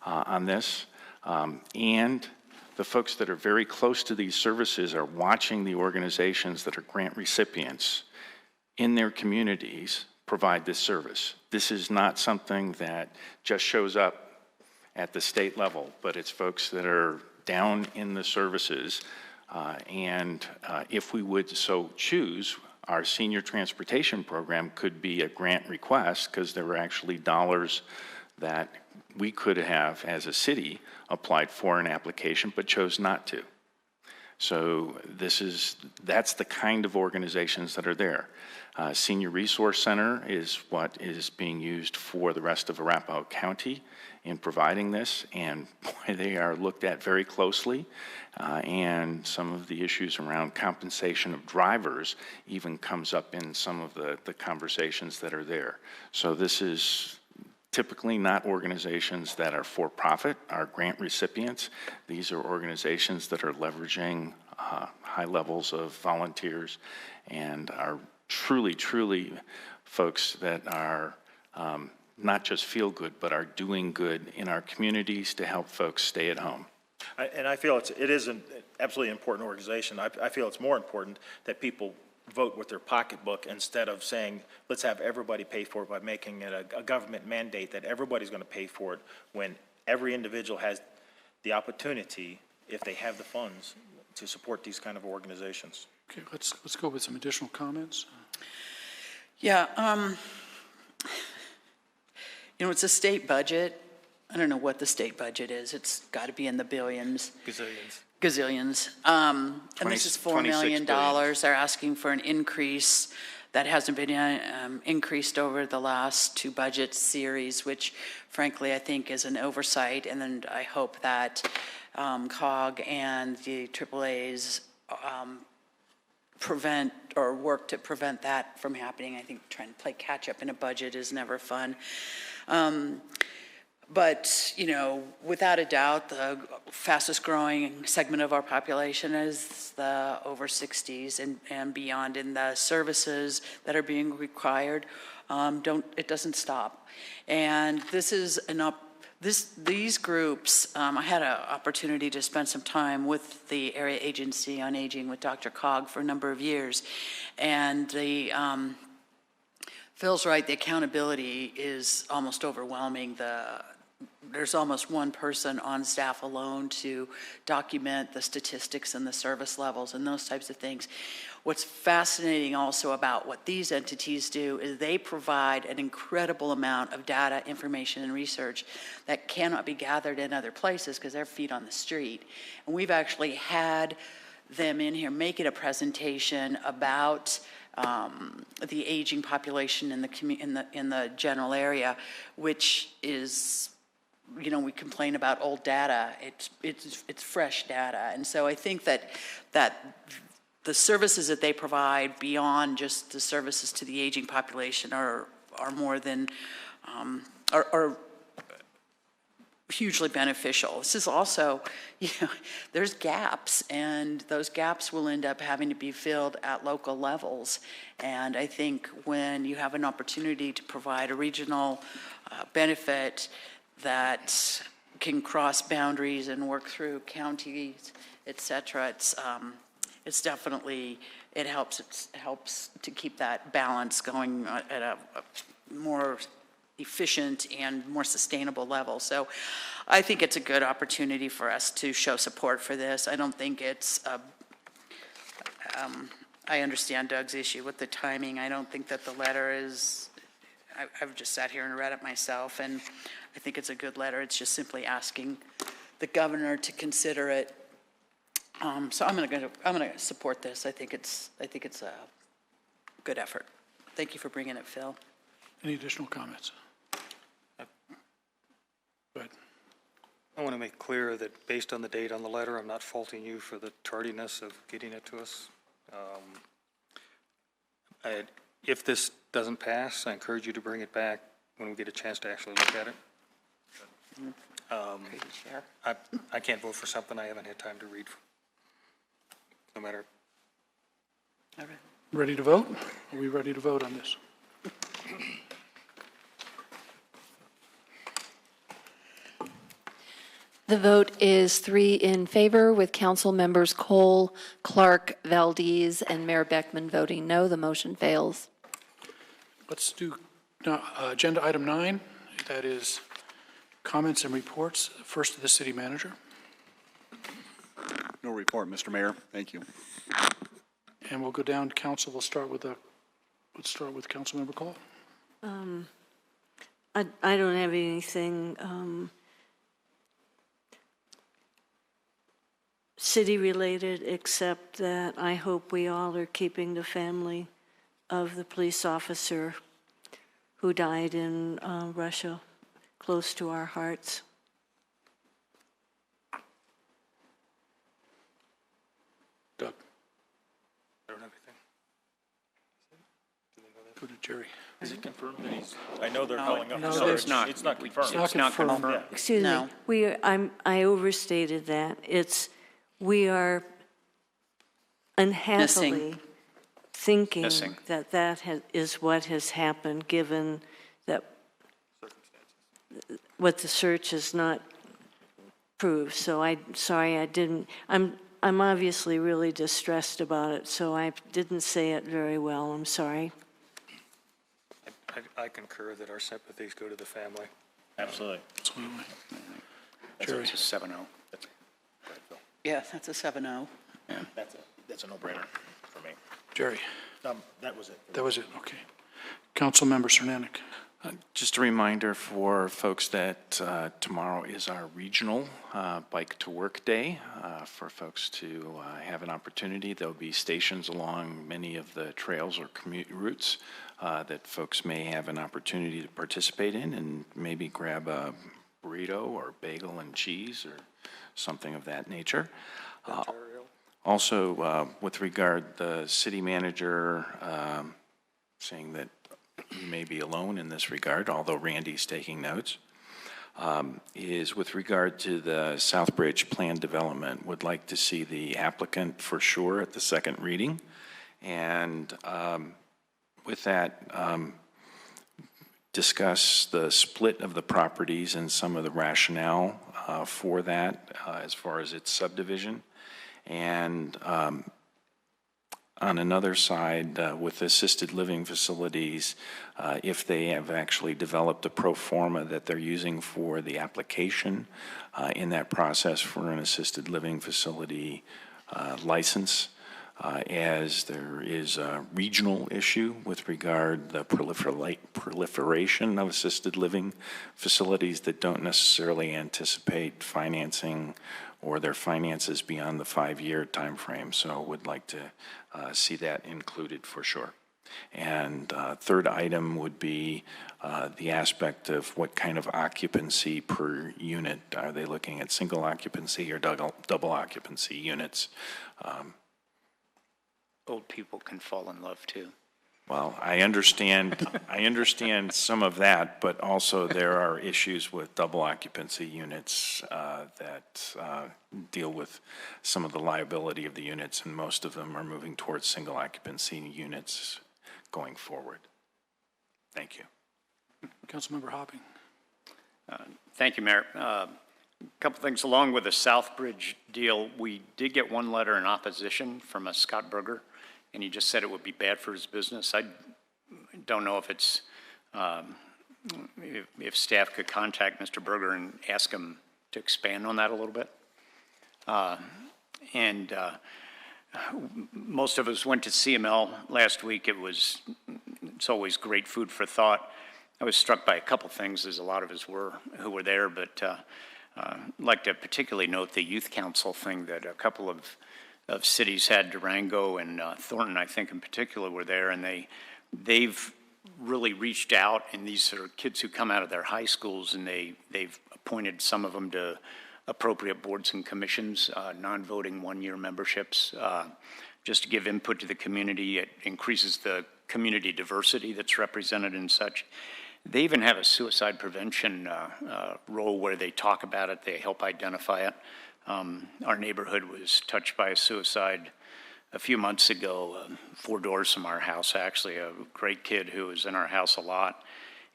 on this, and the folks that are very close to these services are watching the organizations that are grant recipients in their communities provide this service. This is not something that just shows up at the state level, but it's folks that are down in the services. And if we would so choose, our senior transportation program could be a grant request because there were actually dollars that we could have, as a city, applied for an application but chose not to. So that's the kind of organizations that are there. Senior Resource Center is what is being used for the rest of Arapahoe County in providing this, and boy, they are looked at very closely, and some of the issues around compensation of drivers even comes up in some of the conversations that are there. So this is typically not organizations that are for-profit, are grant recipients. These are organizations that are leveraging high levels of volunteers and are truly, truly folks that are not just feel good, but are doing good in our communities to help folks stay at home. And I feel it is an absolutely important organization. I feel it's more important that people vote with their pocketbook instead of saying, let's have everybody pay for it by making it a government mandate that everybody's going to pay for it, when every individual has the opportunity, if they have the funds, to support these kind of organizations. Okay, let's go with some additional comments. Yeah, it's a state budget. I don't know what the state budget is. It's got to be in the billions. Gazillions. And this is $4 million. They're asking for an increase that hasn't been increased over the last two budget series, which frankly I think is an oversight. And then I hope that COG and the AAAs prevent or work to prevent that from happening. I think trying to play catch up in a budget is never fun. But, without a doubt, the fastest growing segment of our population is the over 60s and beyond, and the services that are being required, it doesn't stop. And this is these groups, I had an opportunity to spend some time with the Area Agency on Aging with Dr. Cog for a number of years, and Phil's right, the accountability is almost overwhelming. There's almost one person on staff alone to document the statistics and the service levels and those types of things. What's fascinating also about what these entities do is they provide an incredible amount of data, information, and research that cannot be gathered in other places because they're feet on the street. And we've actually had them in here making a presentation about the aging population in the general area, which is, we complain about old data. It's fresh data, and so I think that the services that they provide beyond just the services to the aging population are more than are hugely beneficial. This is also, there's gaps, and those gaps will end up having to be filled at local levels. And I think when you have an opportunity to provide a regional benefit that can cross boundaries and work through counties, et cetera, it's definitely, it helps to keep that balance going at a more efficient and more sustainable level. So I think it's a good opportunity for us to show support for this. I don't think it's I understand Doug's issue with the timing. I don't think that the letter is, I've just sat here and read it myself, and I think it's a good letter. It's just simply asking the governor to consider it. So I'm going to support this. I think it's a good effort. Thank you for bringing it, Phil. Any additional comments? Go ahead. I want to make clear that based on the date on the letter, I'm not faulting you for the tardiness of getting it to us. If this doesn't pass, I encourage you to bring it back when we get a chance to actually look at it. I can't vote for something I haven't had time to read, no matter. All right. Ready to vote? Are we ready to vote on this? The vote is 3 in favor, with council members Cole, Clark, Valdez, and Mayor Beckman voting no. The motion fails. Let's do agenda item 9. That is comments and reports. First to the city manager. No report, Mr. Mayor. Thank you. And we'll go down to council. Let's start with Councilmember Cole. I don't have anything city-related, except that I hope we all are keeping the family of the police officer who died in Russia close to our hearts. Doug? I don't have anything. Go to Jerry. Is it confirmed that he's, I know they're No, calling up. no, search. it's not. It's not confirmed. It's not confirmed. Excuse me, I overstated that. We are unhappily thinking Missing. that is what has happened, given that what the search has not proved. So sorry, I didn't, I'm obviously really distressed about it, so I didn't say it very well. I'm sorry. I concur that our sympathies go to the family. Absolutely. Absolutely. Jerry. It's a 7-0. Yeah, that's a 7-0. Yeah. That's a no-brainer for me. Jerry? That was it. That was it, okay. Councilmember Cernanik. Just a reminder for folks that tomorrow is our regional Bike to Work Day. For folks to have an opportunity, there'll be stations along many of the trails or commute routes that folks may have an opportunity to participate in and maybe grab a burrito or bagel and cheese or something of that nature. Also, with regard, the city manager saying that you may be alone in this regard, although Randy's taking notes, is with regard to the Southbridge plan development, would like to see the applicant for sure at the second reading. And with that, discuss the split of the properties and some of the rationale for that as far as its subdivision. And on another side, with assisted living facilities, if they have actually developed a pro forma that they're using for the application in that process for an assisted living facility license, as there is a regional issue with regard to the proliferation of assisted living facilities that don't necessarily anticipate financing or their finances beyond the 5-year time frame. So would like to see that included for sure. And third item would be the aspect of what kind of occupancy per unit. Are they looking at single occupancy or double occupancy units? Old people can fall in love too. Well, I understand some of that, but also there are issues with double occupancy units that deal with some of the liability of the units, and most of them are moving towards single occupancy units going forward. Thank you. Councilmember Hopping. Thank you, Mayor. A couple things along with the Southbridge deal. We did get one letter in opposition from a Scott Berger, and he just said it would be bad for his business. I don't know if it's, if staff could contact Mr. Berger and ask him to expand on that a little bit. Most of us went to CML last week. It's always great food for thought. I was struck by a couple things, as a lot of us were who were there, but I'd like to particularly note the youth council thing that a couple of cities had. Durango and Thornton, I think in particular, were there, and they've really reached out, and these are kids who come out of their high schools, and they've appointed some of them to appropriate boards and commissions, non-voting one-year memberships, just to give input to the community. It increases the community diversity that's represented and such. They even have a suicide prevention role where they talk about it, they help identify it. Our neighborhood was touched by a suicide a few months ago, 4 doors from our house, actually, a great kid who was in our house a lot.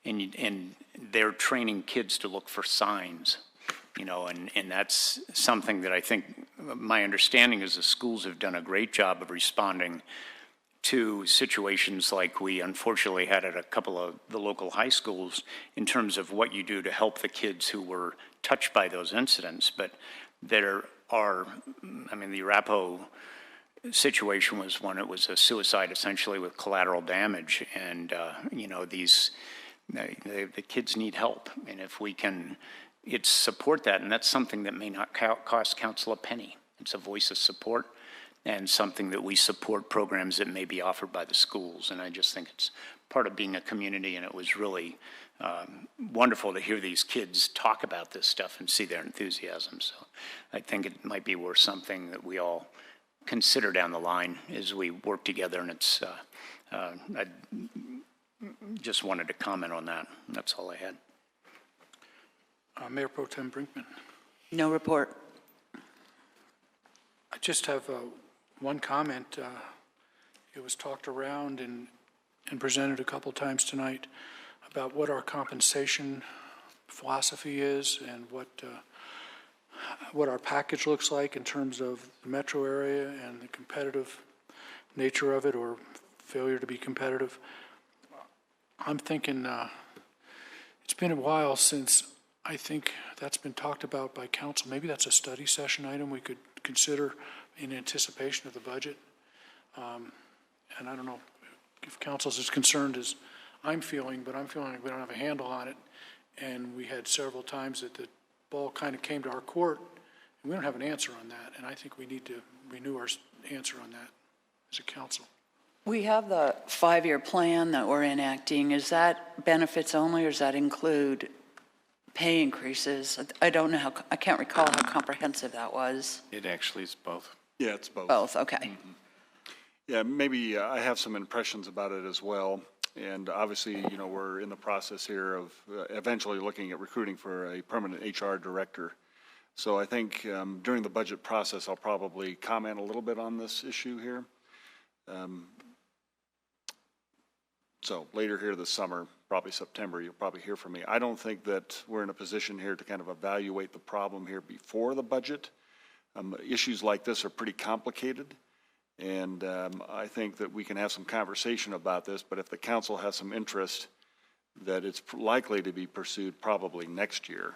And they're training kids to look for signs, you know, and that's something that I think, my understanding is the schools have done a great job of responding to situations like we unfortunately had at a couple of the local high schools in terms of what you do to help the kids who were touched by those incidents. But there are, I mean, the Arapahoe situation was one, it was a suicide essentially with collateral damage. And, you know, the kids need help. And if we can, it's support that, and that's something that may not cost council a penny. It's a voice of support and something that we support programs that may be offered by the schools. And I just think it's part of being a community, and it was really wonderful to hear these kids talk about this stuff and see their enthusiasm. So I think it might be worth something that we all consider down the line as we work together, and it's, I just wanted to comment on that. That's all I had. Mayor Pro Tem Brinkman. No report. I just have one comment. It was talked around and presented a couple times tonight about what our compensation philosophy is and what our package looks like in terms of the metro area and the competitive nature of it or failure to be competitive. I'm thinking it's been a while since I think that's been talked about by council. Maybe that's a study session item we could consider in anticipation of the budget. And I don't know if council's as concerned as I'm feeling, but I'm feeling like we don't have a handle on it. And we had several times that the ball kind of came to our court, and we don't have an answer on that. And I think we need to renew our answer on that as a council. We have the 5-year plan that we're enacting. Is that benefits only, or does that include pay increases? I don't know I can't recall how comprehensive that was. It actually is both. Yeah, it's both. Both, okay. Mm-hmm. Yeah, maybe I have some impressions about it as well. And obviously, you know, we're in the process here of eventually looking at recruiting for a permanent HR director. So I think during the budget process, I'll probably comment a little bit on this issue here. So later here this summer, probably September, you'll probably hear from me. I don't think that we're in a position here to kind of evaluate the problem here before the budget. Issues like this are pretty complicated. And I think that we can have some conversation about this, but if the council has some interest, that it's likely to be pursued probably next year.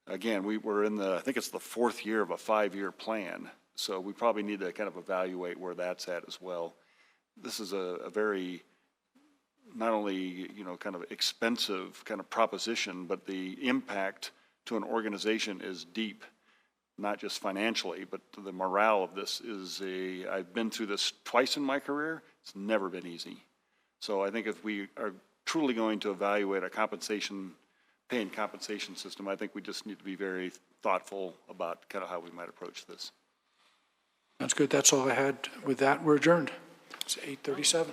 Again, we're in I think it's the 4th year of a 5-year plan, so we probably need to kind of evaluate where that's at as well. This is a very, not only, you know, kind of expensive kind of proposition, but the impact to an organization is deep. Not just financially, but the morale of this is I've been through this twice in my career. It's never been easy. So I think if we are truly going to evaluate a pay and compensation system, I think we just need to be very thoughtful about kind of how we might approach this. That's good. That's all I had. With that, we're adjourned. It's 8:37.